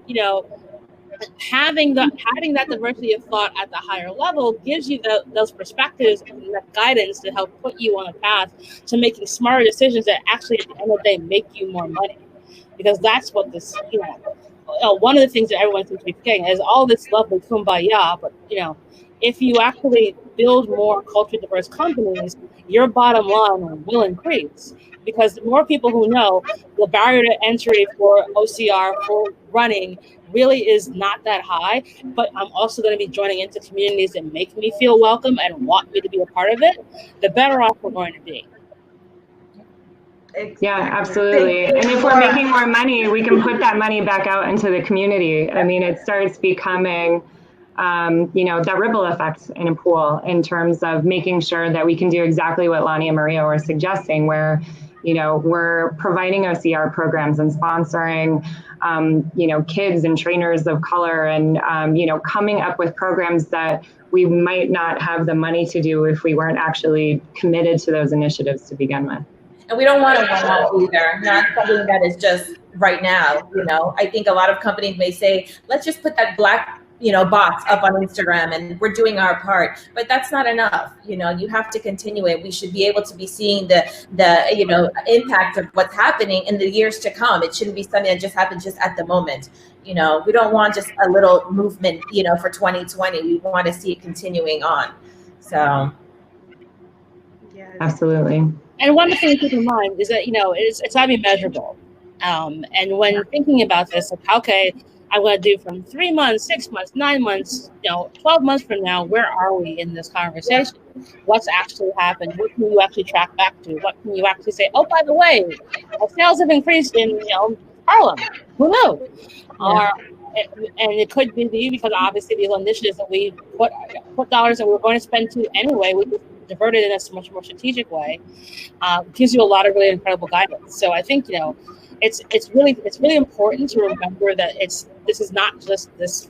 Speaker 1: having that diversity of thought at the higher level gives you those perspectives and that guidance to help put you on a path to making smarter decisions that actually, at the end of the day, make you more money. Because that's what this, one of the things that everyone seems to be forgetting is all this lovely kumbaya, but if you actually build more culturally diverse companies, your bottom line will increase, because the more people who know the barrier to entry for OCR, for running, really is not that high, but I'm also going to be joining into communities that make me feel welcome and want me to be a part of it, the better off we're going to be.
Speaker 2: Exactly.
Speaker 4: Yeah, absolutely. And if we're making more money, we can put that money back out into the community. I mean, it starts becoming that ripple effect in a pool in terms of making sure that we can do exactly what Lonnie and Maria were suggesting, where, we're providing OCR programs and sponsoring, kids and trainers of color and, coming up with programs that we might not have the money to do if we weren't actually committed to those initiatives to begin with.
Speaker 5: And we don't want to run out either, not something that is just right now. I think a lot of companies may say, let's just put that Black box up on Instagram and we're doing our part, but that's not enough. You have to continue it. We should be able to be seeing the impact of what's happening in the years to come. It shouldn't be something that just happens just at the moment. We don't want just a little movement, for 2020. We want to see it continuing on. So.
Speaker 2: Yes.
Speaker 4: Absolutely.
Speaker 1: And one of the things to keep in mind is that, it's got to be measurable. And when thinking about this, okay, I'm going to do from 3 months, 6 months, 9 months, 12 months from now, where are we in this conversation? What's actually happened? What can you actually track back to? What can you actually say, oh, by the way, our sales have increased in, Harlem. Who knew? Yeah. And it could be because obviously these initiatives that we put dollars that we were going to spend to anyway, we just diverted in a much more strategic way, gives you a lot of really incredible guidance. So I think, it's really important to remember that this is not just this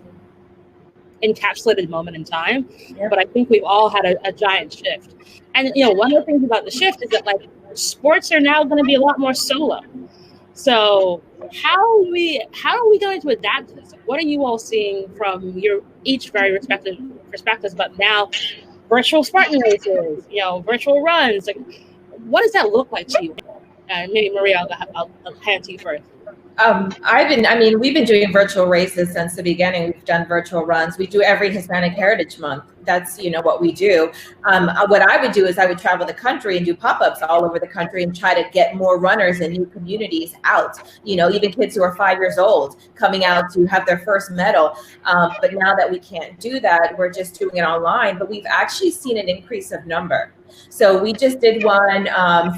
Speaker 1: encapsulated moment in time.
Speaker 5: Yep.
Speaker 1: But I think we've all had a giant shift. And, one of the things about the shift is that, like, sports are now going to be a lot more solo. So how are we going to adapt to this? What are you all seeing from your each very respective perspectives, but now virtual Spartan races, virtual runs? Like, what does that look like to you? Maybe Maria, I'll hand to you first.
Speaker 5: We've been doing virtual races since the beginning. We've done virtual runs. We do every Hispanic Heritage Month. That's, what we do. What I would do is I would travel the country and do pop-ups all over the country and try to get more runners and new communities out. Even kids who are 5 years old coming out to have their first medal. But now that we can't do that, we're just doing it online. But we've actually seen an increase of number. So we just did one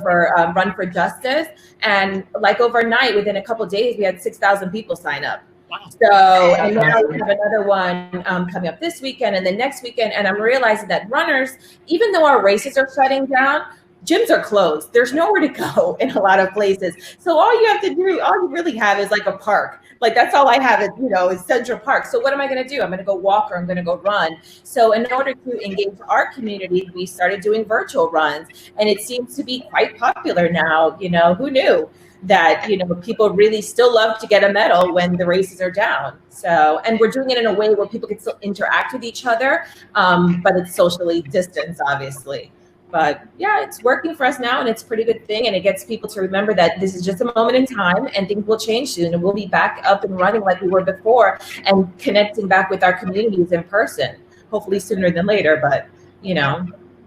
Speaker 5: for Run for Justice, and like overnight, within a couple of days, we had 6,000 people sign up. Wow. So, and now we have another one coming up this weekend and the next weekend, and I'm realizing that runners, even though our races are shutting down, gyms are closed. There's nowhere to go in a lot of places. So all you really have is like a park. Like that's all I have is Central Park. So what am I going to do? I'm going to go walk or I'm going to go run. So in order to engage our community, we started doing virtual runs, and it seems to be quite popular now. Who knew that, people really still love to get a medal when the races are down. So, and we're doing it in a way where people can still interact with each other, but it's socially distanced, obviously. But yeah, it's working for us now, and it's a pretty good thing. And it gets people to remember that this is just a moment in time and things will change soon. And we'll be back up and running like we were before and connecting back with our communities in person, hopefully sooner than later. But,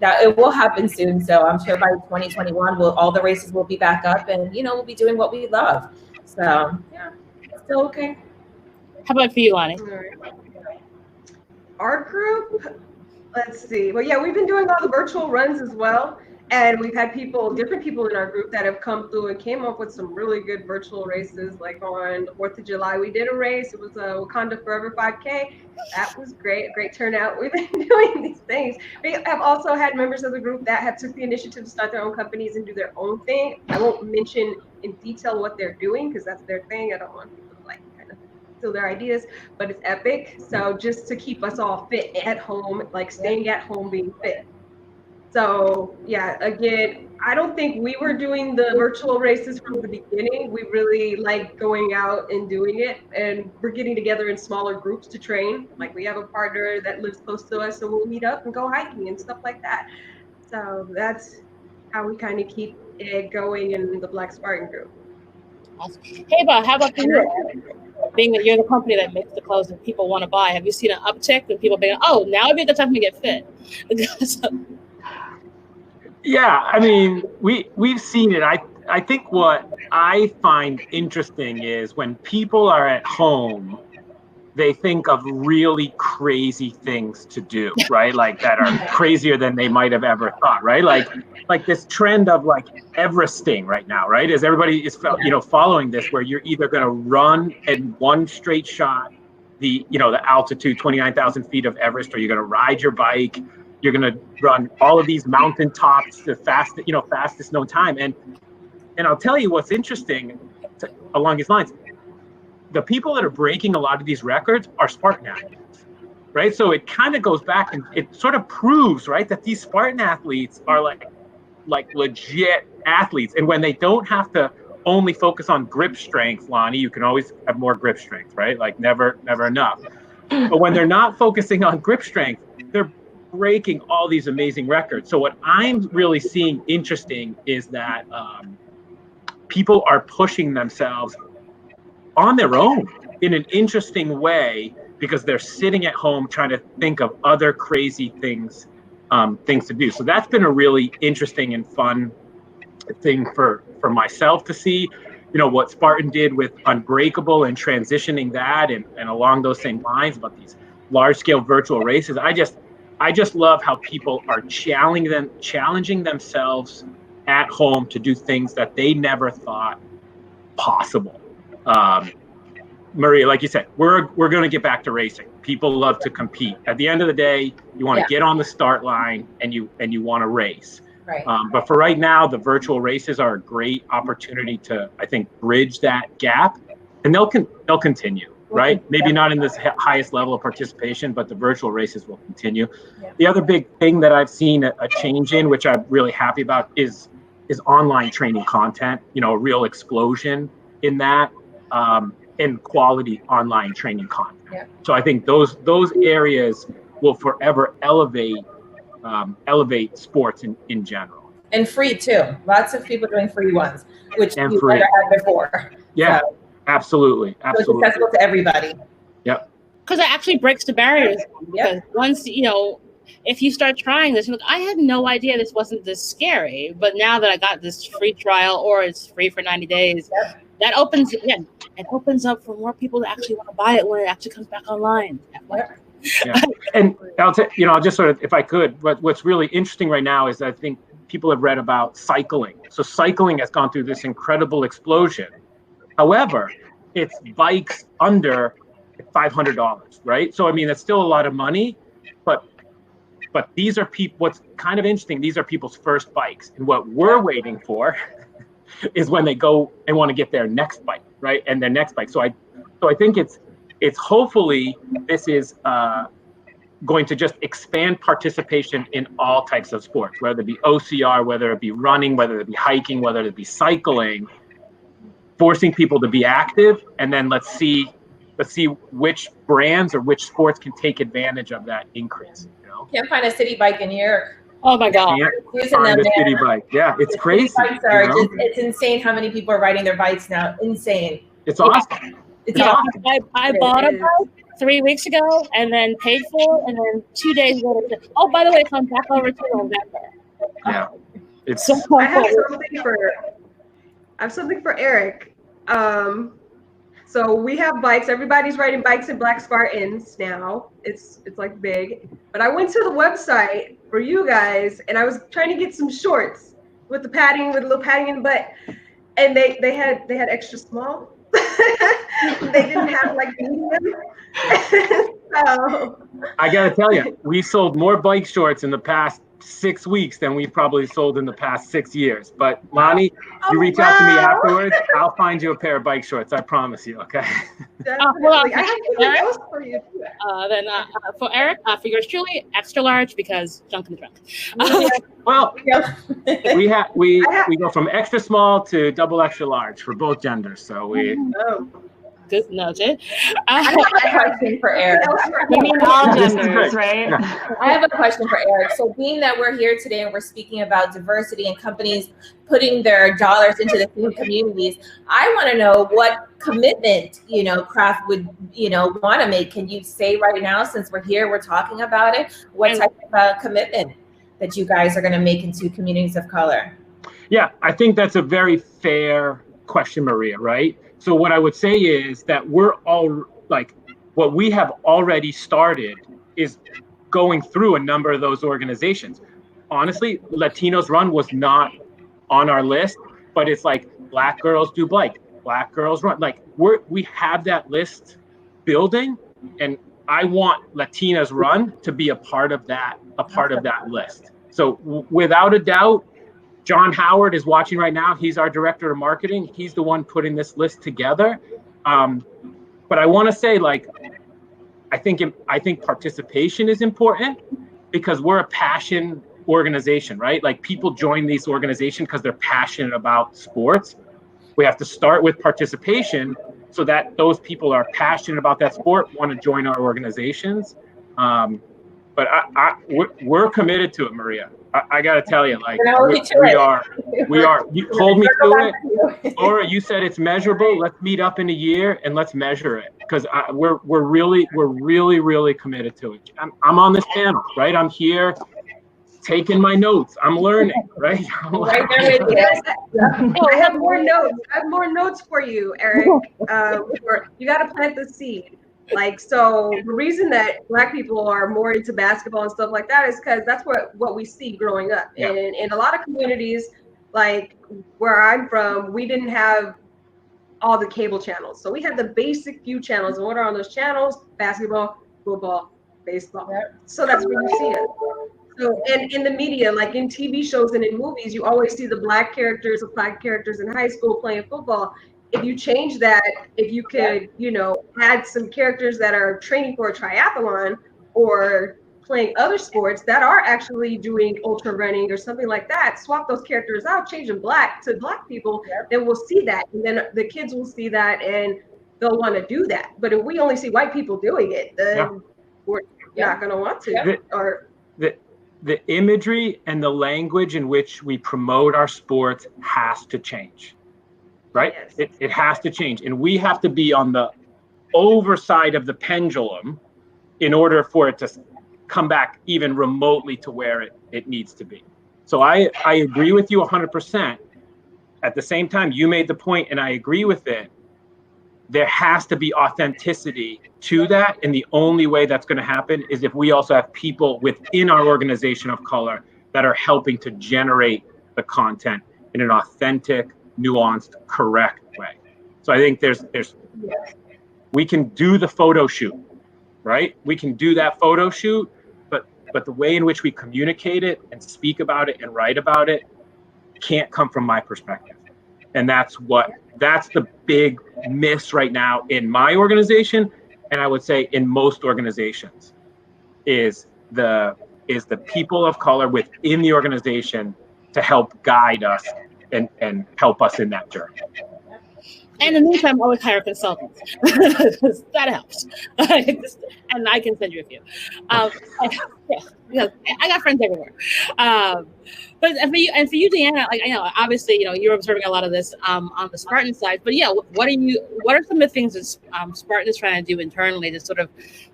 Speaker 5: that it will happen soon. So I'm sure by 2021, all the races will be back up and, we'll be doing what we love. So yeah, it's still okay.
Speaker 1: How about for you, Lonnie?
Speaker 2: Our group, let's see. Well, yeah, we've been doing all the virtual runs as well. And we've had different people in our group that have come through and came up with some really good virtual races. Like on the 4th of July, we did a race. It was a Wakanda Forever 5K. That was great, a great turnout. We've been doing these things. We have also had members of the group that have took the initiative to start their own companies and do their own thing. I won't mention in detail what they're doing because that's their thing. I don't want people to kind of steal their ideas, but it's epic. So just to keep us all fit at home, like staying at home, being fit. So yeah, again, I don't think we were doing the virtual races from the beginning. We really like going out and doing it, and we're getting together in smaller groups to train. Like we have a partner that lives close to us, so we'll meet up and go hiking and stuff like that. So that's how we kind of keep it going in the Black Spartan group.
Speaker 1: Awesome. Hey, Bob, how about you? Being that you're the company that makes the clothes that people want to buy, have you seen an uptick with people being, oh, now would be a good time to get fit?
Speaker 3: Yeah, we've seen it. I think what I find interesting is when people are at home, they think of really crazy things to do, right? Like that are crazier than they might have ever thought, right? Like this trend of like Everesting right now, right? As everybody is following this, where you're either going to run in one straight shot the altitude 29,000 feet of Everest, or you're going to ride your bike. You're going to run all of these mountain tops the fastest known time. And I'll tell you what's interesting along these lines. The people that are breaking a lot of these records are Spartan athletes, right? So it kind of goes back and it sort of proves, right, that these Spartan athletes are like legit athletes. And when they don't have to only focus on grip strength, Lonnie, you can always have more grip strength, right? Like never enough. But when they're not focusing on grip strength, they're breaking all these amazing records. So what I'm really seeing interesting is that people are pushing themselves on their own in an interesting way because they're sitting at home trying to think of other crazy things to do. So that's been a really interesting and fun thing for myself to see. What Spartan did with Unbreakable and transitioning that and along those same lines about these large scale virtual races. I just love how people are challenging themselves at home to do things that they never thought possible. Maria, like you said, we're going to get back to racing. People love to compete. At the end of the day, you want to get on the start line and you want to race.
Speaker 5: Right.
Speaker 3: But for right now, the virtual races are a great opportunity to, I think, bridge that gap, and they'll continue. right? Maybe not in this highest level of participation, but the virtual races will continue.
Speaker 5: Yeah.
Speaker 3: The other big thing that I've seen a change in, which I'm really happy about, is online training content. You know, a real explosion in that, and quality online training content.
Speaker 5: Yeah.
Speaker 3: So I think those areas will forever elevate sports in general.
Speaker 5: And free too. Lots of people doing free ones, which
Speaker 3: And
Speaker 5: we
Speaker 3: free.
Speaker 5: never had before.
Speaker 3: Yeah,
Speaker 5: So
Speaker 3: absolutely.
Speaker 5: it's accessible to everybody.
Speaker 3: Yep.
Speaker 1: Because it actually breaks the barriers. Because
Speaker 5: Yep.
Speaker 1: once, you know, if you start trying this, look, I had no idea this wasn't this scary. But now that I got this free trial, or it's free for 90 days,
Speaker 5: Yep.
Speaker 1: that opens, again, it opens up for more people to actually want to buy it when it actually comes back online.
Speaker 5: Yep.
Speaker 3: Yeah. And I'll just sort of, if I could, what's really interesting right now is I think people have read about cycling. So cycling has gone through this incredible explosion. However, it's bikes under $500, right? So I mean, that's still a lot of money, but these are people. What's kind of interesting, these are people's first bikes, and what we're waiting for is when they go and want to get their next bike, right? And their next bike. So I think it's hopefully this is going to just expand participation in all types of sports, whether it be OCR, whether it be running, whether it be hiking, whether it be cycling, forcing people to be active, and then let's see which brands or which sports can take advantage of that increase. You know?
Speaker 5: Can't find a city bike in here.
Speaker 1: Oh my God.
Speaker 3: Can't find a city bike. Yeah, it's crazy.
Speaker 5: Bikes are
Speaker 3: you know?
Speaker 5: it's insane how many people are riding their bikes now. Insane.
Speaker 3: It's awesome.
Speaker 5: It's
Speaker 1: Yeah,
Speaker 5: awesome.
Speaker 1: I bought a bike 3 weeks ago and then paid for it, and then 2 days later, oh, by the way, come back over to November.
Speaker 3: Yeah, it's
Speaker 1: So
Speaker 2: I have something for Eric. So we have bikes. Everybody's riding bikes in Black Spartans now. It's like big. But I went to the website for you guys, and I was trying to get some shorts with the padding, with a little padding in the butt, and they had extra small. They didn't have like medium. So
Speaker 3: I gotta tell you, we sold more bike shorts in the past 6 weeks than we probably sold in the past 6 years. But Lonnie, you reach out to me afterwards, I'll find you a pair of bike shorts. I promise you. Okay.
Speaker 2: definitely. I have something else for you.
Speaker 1: then for Eric, for yours truly, extra large because junk in the trunk.
Speaker 3: Well, we go from extra small to double extra large for both genders. So we.
Speaker 2: Oh.
Speaker 1: Good nugget.
Speaker 5: I have a question for Eric.
Speaker 4: You mean all
Speaker 3: This is
Speaker 4: genders,
Speaker 3: great.
Speaker 4: right?
Speaker 5: I have a question for Eric. So being that we're here today and we're speaking about diversity and companies putting their dollars into the food communities, I want to know what commitment, Kraft would, want to make. Can you say right now, since we're here, we're talking about it, what type of commitment that you guys are going to make into communities of color?
Speaker 3: Yeah, I think that's a very fair question, Maria, right? So what I would say is that we're all what we have already started is going through a number of those organizations. Honestly, Latinos Run was not on our list, but it's like Black Girls Do Bike, Black Girls Run. Like we have that list building, and I want Latinas Run to be a part of that list. So without a doubt, John Howard is watching right now. He's our director of marketing. He's the one putting this list together. But I want to say, I think participation is important because we're a passion organization, right? Like people join these organizations because they're passionate about sports. We have to start with participation so that those people are passionate about that sport, want to join our organizations. But we're committed to it, Maria. I got to tell you, we are. You hold me to it. Laura, you said it's measurable. Let's meet up in a year and let's measure it because we're really committed to it. I'm on this panel, right? I'm here taking my notes. I'm learning, right?
Speaker 5: Right there with you.
Speaker 2: I have more notes. I have more notes for you, Eric. You got to plant the seed. So the reason that Black people are more into basketball and stuff like that is because that's what we see growing up.
Speaker 3: Yeah.
Speaker 2: And in a lot of communities, like where I'm from, we didn't have all the cable channels. So we had the basic few channels. And what are on those channels? Basketball, football, baseball.
Speaker 5: Yep.
Speaker 2: So that's where you see it. So, and in the media, like in TV shows and in movies, you always see the Black characters or Black characters in high school playing football. if you change that, if you could, add some characters that are training for a triathlon or playing other sports that are actually doing ultra running or something like that, swap those characters out, change them black to black people, then we'll see that. And then the kids will see that and they'll want to do that. But if we only see white people doing it, then we're not going to want to.
Speaker 3: The imagery and the language in which we promote our sports has to change, right? Yes. It has to change. And we have to be on the overside of the pendulum in order for it to come back even remotely to where it needs to be. So I agree with you 100%. At the same time, you made the point, and I agree with it. There has to be authenticity to that. And the only way that's going to happen is if we also have people within our organization of color that are helping to generate the content in an authentic, nuanced, correct way. So I think we can do the photo shoot, right? We can do that photo shoot, but the way in which we communicate it and speak about it and write about it can't come from my perspective. And that's the big miss right now in my organization, and I would say in most organizations, is the people of color within the organization to help guide us and help us in that journey.
Speaker 1: And in the meantime, always hire consultants because that helps. And I can send you a few. I got friends everywhere. But for you, Deanna, like I know, obviously, you're observing a lot of this on the Spartan side. But what are some of the things that Spartan is trying to do internally to sort of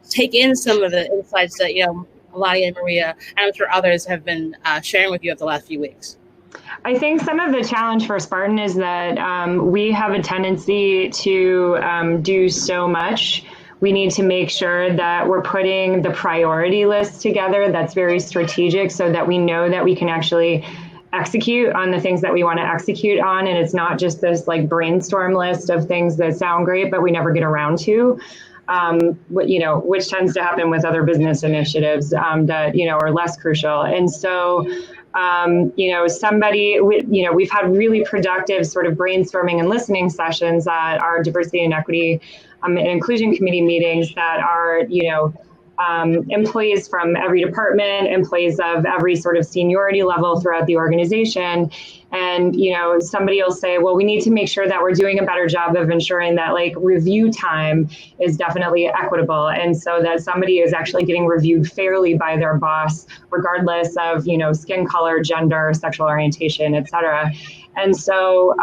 Speaker 1: take in some of the insights that Melania and Maria, and I'm sure others have been sharing with you over the last few weeks?
Speaker 4: I think some of the challenge for Spartan is that we have a tendency to do so much. We need to make sure that we're putting the priority list together that's very strategic so that we know that we can actually execute on the things that we want to execute on. And it's not just this like brainstorm list of things that sound great, but we never get around to. Which tends to happen with other business initiatives that, are less crucial. And so, we've had really productive sort of brainstorming and listening sessions at our diversity and equity and inclusion committee meetings that are, employees from every department, employees of every sort of seniority level throughout the organization. And, somebody will say, well, we need to make sure that we're doing a better job of ensuring that like review time is definitely equitable. And so that somebody is actually getting reviewed fairly by their boss, regardless of, skin color, gender, sexual orientation, et cetera. And so,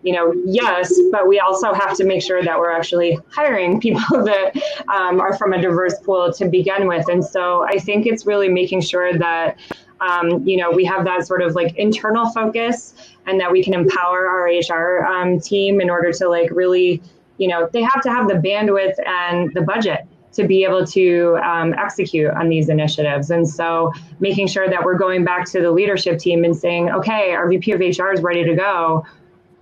Speaker 4: yes, but we also have to make sure that we're actually hiring people that are from a diverse pool to begin with. And so I think it's really making sure that, we have that sort of like internal focus and that we can empower our HR team in order to like really, they have to have the bandwidth and the budget to be able to execute on these initiatives. And so making sure that we're going back to the leadership team and saying, okay, our VP of HR is ready to go.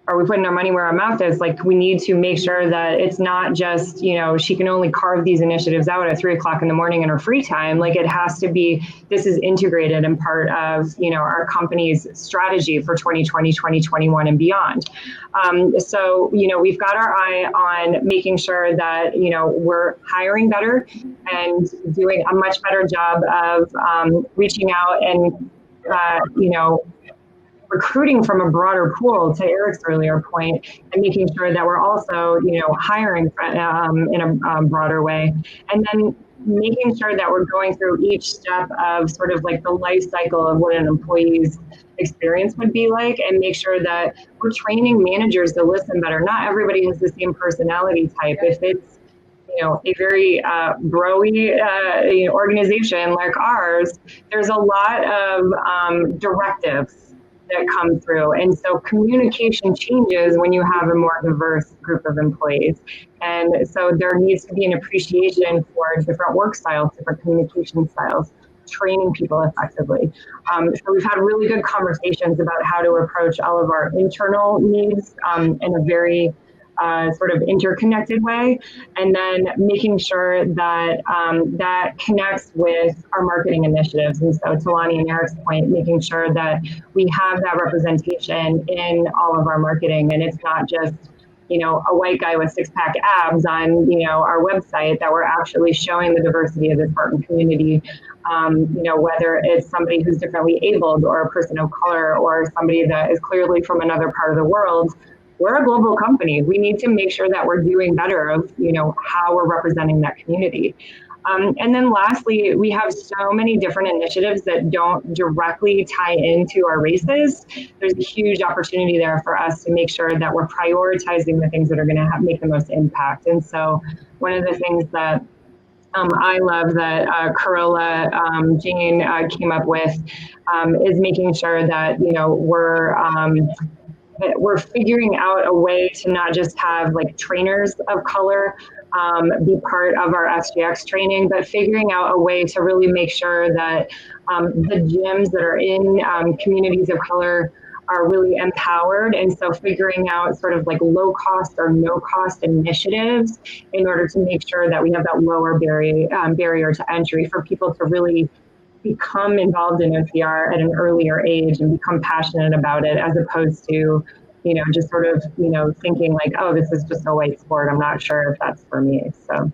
Speaker 4: Are we putting our money where our mouth is? Like, we need to make sure that it's not just, she can only carve these initiatives out at 3:00 in the morning in her free time. Like, it has to be, this is integrated and part of, our company's strategy for 2020, 2021 and beyond. So, we've got our eye on making sure that, we're hiring better and doing a much better job of reaching out and, recruiting from a broader pool, to Eric's earlier point, and making sure that we're also, hiring in a broader way. And then making sure that we're going through each step of sort of like the life cycle of what an employee's experience would be like, and make sure that we're training managers to listen better. Not everybody has the same personality type. If it's a very bro-y organization like ours, there's a lot of directives that come through. And so communication changes when you have a more diverse group of employees. And so there needs to be an appreciation for different work styles, different communication styles, training people effectively. So we've had really good conversations about how to approach all of our internal needs in a very sort of interconnected way, and then making sure that that connects with our marketing initiatives. And so to Lonnie and Eric's point, making sure that we have that representation in all of our marketing, and it's not just a white guy with 6-pack abs on, our website, that we're actually showing the diversity of the Spartan community. Whether it's somebody who's differently abled or a person of color or somebody that is clearly from another part of the world. We're a global company. We need to make sure that we're doing better of, how we're representing that community. And then lastly, we have so many different initiatives that don't directly tie into our races. There's a huge opportunity there for us to make sure that we're prioritizing the things that are going to make the most impact. And so one of the things that I love that Corolla Jane came up with is making sure that, we're figuring out a way to not just have like trainers of color be part of our SGX training, but figuring out a way to really make sure that the gyms that are in communities of color are really empowered. And so figuring out sort of like low cost or no cost initiatives in order to make sure that we have that lower barrier to entry for people to really become involved in OCR at an earlier age and become passionate about it, as opposed to, just sort of, thinking like, oh, this is just a white sport. I'm not sure if that's for me. So.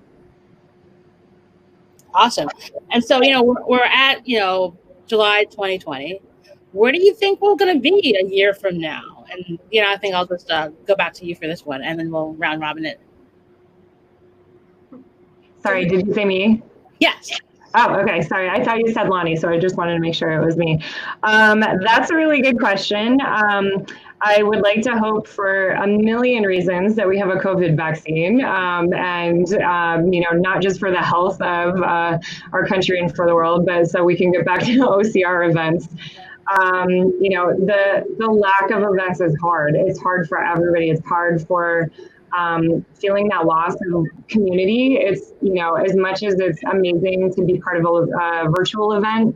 Speaker 1: Awesome. And so, we're at, July 2020. Where do you think we're going to be a year from now? And, I think I'll just go back to you for this one, and then we'll round robin it.
Speaker 4: Sorry, did you say me?
Speaker 1: Yes.
Speaker 4: Oh, okay. Sorry. I thought you said Lonnie, so I just wanted to make sure it was me. That's a really good question. I would like to hope for a million reasons that we have a COVID vaccine, and not just for the health of our country and for the world, but so we can get back to OCR events. The lack of events is hard. It's hard for everybody. It's hard for feeling that loss of community. It's, as much as it's amazing to be part of a virtual event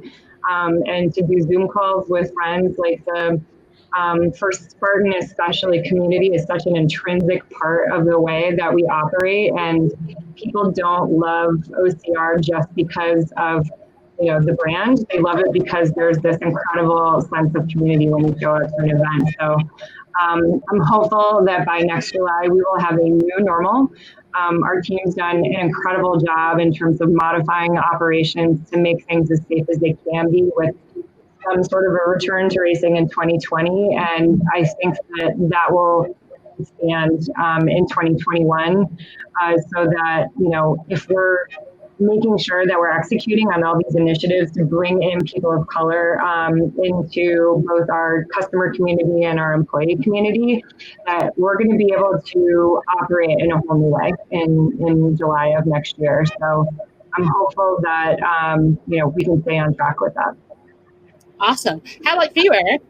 Speaker 4: and to do Zoom calls with friends, like for Spartan especially, community is such an intrinsic part of the way that we operate, and people don't love OCR just because of the brand. They love it because there's this incredible sense of community when you show up to an event. So I'm hopeful that by next July, we will have a new normal. Our team's done an incredible job in terms of modifying operations to make things as safe as they can be, with some sort of a return to racing in 2020. And I think that will expand in 2021 so that, if we're making sure that we're executing on all these initiatives to bring in people of color into both our customer community and our employee community, that we're going to be able to operate in a whole new way in July of next year. So I'm hopeful that, we can stay on track with that.
Speaker 1: Awesome. How about for you, Eric?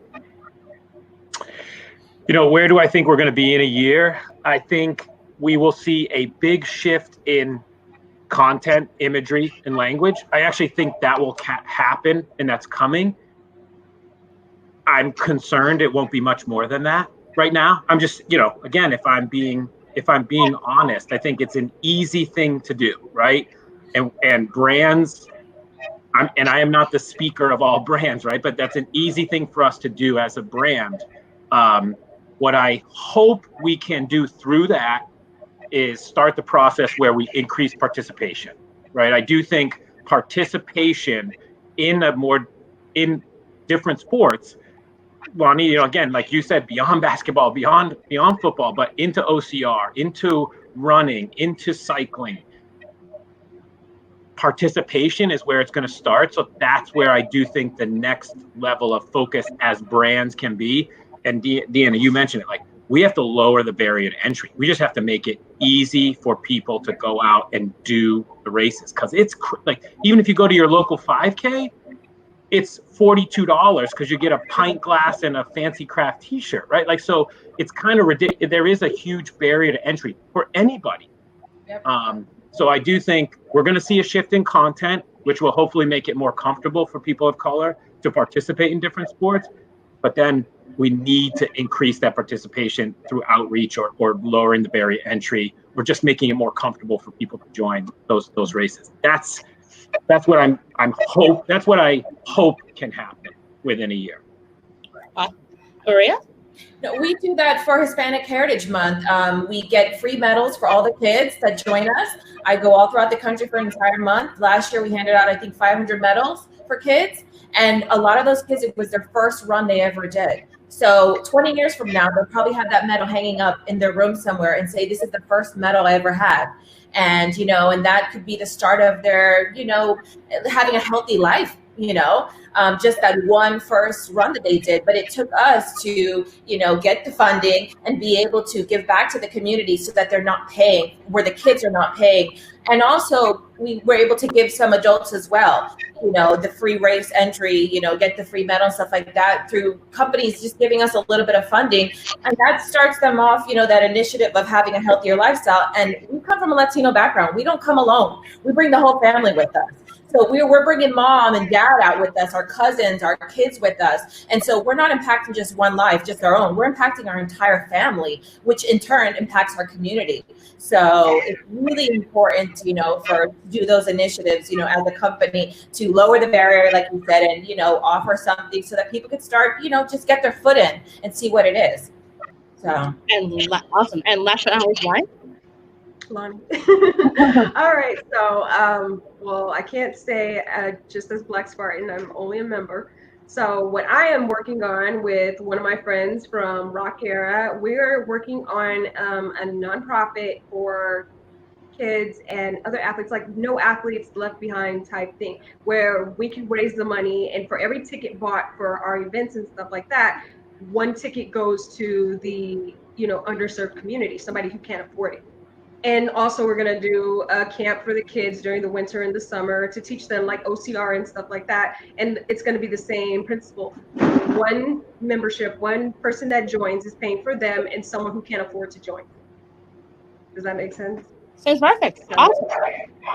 Speaker 3: Where do I think we're going to be in a year? I think we will see a big shift in content, imagery, and language. I actually think that will happen, and that's coming. I'm concerned it won't be much more than that right now. I'm just, again, if I'm being honest, I think it's an easy thing to do, right? And brands, I am not the speaker of all brands, right? But that's an easy thing for us to do as a brand. What I hope we can do through that is start the process where we increase participation, right? I do think participation in different sports, Lonnie, again, like you said, beyond basketball, beyond football, but into OCR, into running, into cycling. Participation is where it's going to start. So that's where I do think the next level of focus as brands can be. And Deanna, you mentioned it, like, we have to lower the barrier to entry. We just have to make it easy for people to go out and do the races. Because it's like, even if you go to your local 5K, it's $42 because you get a pint glass and a fancy craft t-shirt, right? Like, so it's kind of ridiculous. There is a huge barrier to entry for anybody.
Speaker 5: Yep.
Speaker 3: So I do think we're going to see a shift in content, which will hopefully make it more comfortable for people of color to participate in different sports. But then we need to increase that participation through outreach or lowering the barrier to entry, or just making it more comfortable for people to join those races. That's what I hope can happen within a year.
Speaker 1: Maria?
Speaker 5: No, we do that for Hispanic Heritage Month. We get free medals for all the kids that join us. I go all throughout the country for an entire month. Last year we handed out, I think, 500 medals for kids. And a lot of those kids, it was their first run they ever did. So 20 years from now, they'll probably have that medal hanging up in their room somewhere and say, this is the first medal I ever had. And, and that could be the start of their, having a healthy life, just that one first run that they did. But it took us to, get the funding and be able to give back to the community so that they're not paying, where the kids are not paying. And also we were able to give some adults as well, the free race entry, get the free medal and stuff like that through companies just giving us a little bit of funding. And that starts them off, that initiative of having a healthier lifestyle. And we come from a Latino background. We don't come alone. We bring the whole family with us. So we're bringing mom and dad out with us, our cousins, our kids with us. And so we're not impacting just one life, just our own. We're impacting our entire family, which in turn impacts our community. So it's really important, to do those initiatives, as a company to lower the barrier, like you said, and, offer something so that people could start, just get their foot in and see what it is. So.
Speaker 1: And awesome. And last but not least,
Speaker 2: Lonnie. All right. So, well, I can't stay just as Black Spartan. I'm only a member. So what I am working on with one of my friends from Rock Era, we're working on a nonprofit for kids and other athletes, like no athletes left behind type thing, where we can raise the money, and for every ticket bought for our events and stuff like that, one ticket goes to the underserved community, somebody who can't afford it. And also we're going to do a camp for the kids during the winter and the summer to teach them like OCR and stuff like that. And it's going to be the same principle. One membership, one person that joins is paying for them and someone who can't afford to join. Does that make sense?
Speaker 1: Sounds perfect. Awesome.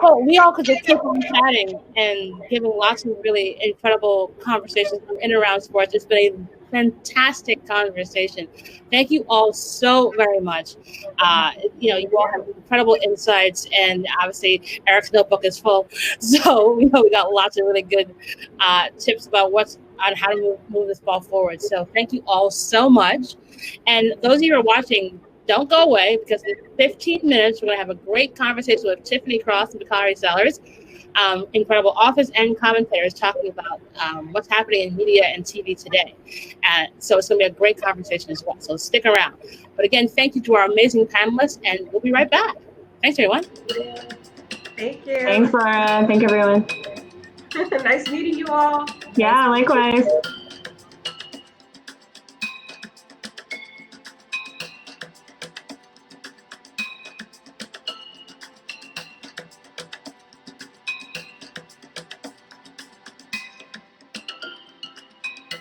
Speaker 1: Well, we all could just keep on chatting and giving lots of really incredible conversations in and around sports. It's been a fantastic conversation. Thank you all so very much. You all have incredible insights, and obviously Eric's notebook is full. So we got lots of really good tips about on how to move this ball forward. So thank you all so much. And those of you who are watching, don't go away, because in 15 minutes, we're going to have a great conversation with Tiffany Cross and Bakari Sellers, incredible authors and commentators talking about what's happening in media and TV today. So it's going to be a great conversation as well. So stick around. But again, thank you to our amazing panelists, and we'll be right back. Thanks, everyone.
Speaker 2: Thank you.
Speaker 4: Thanks, Laura. Thank you, everyone.
Speaker 2: Nice meeting you all.
Speaker 4: Yeah, likewise.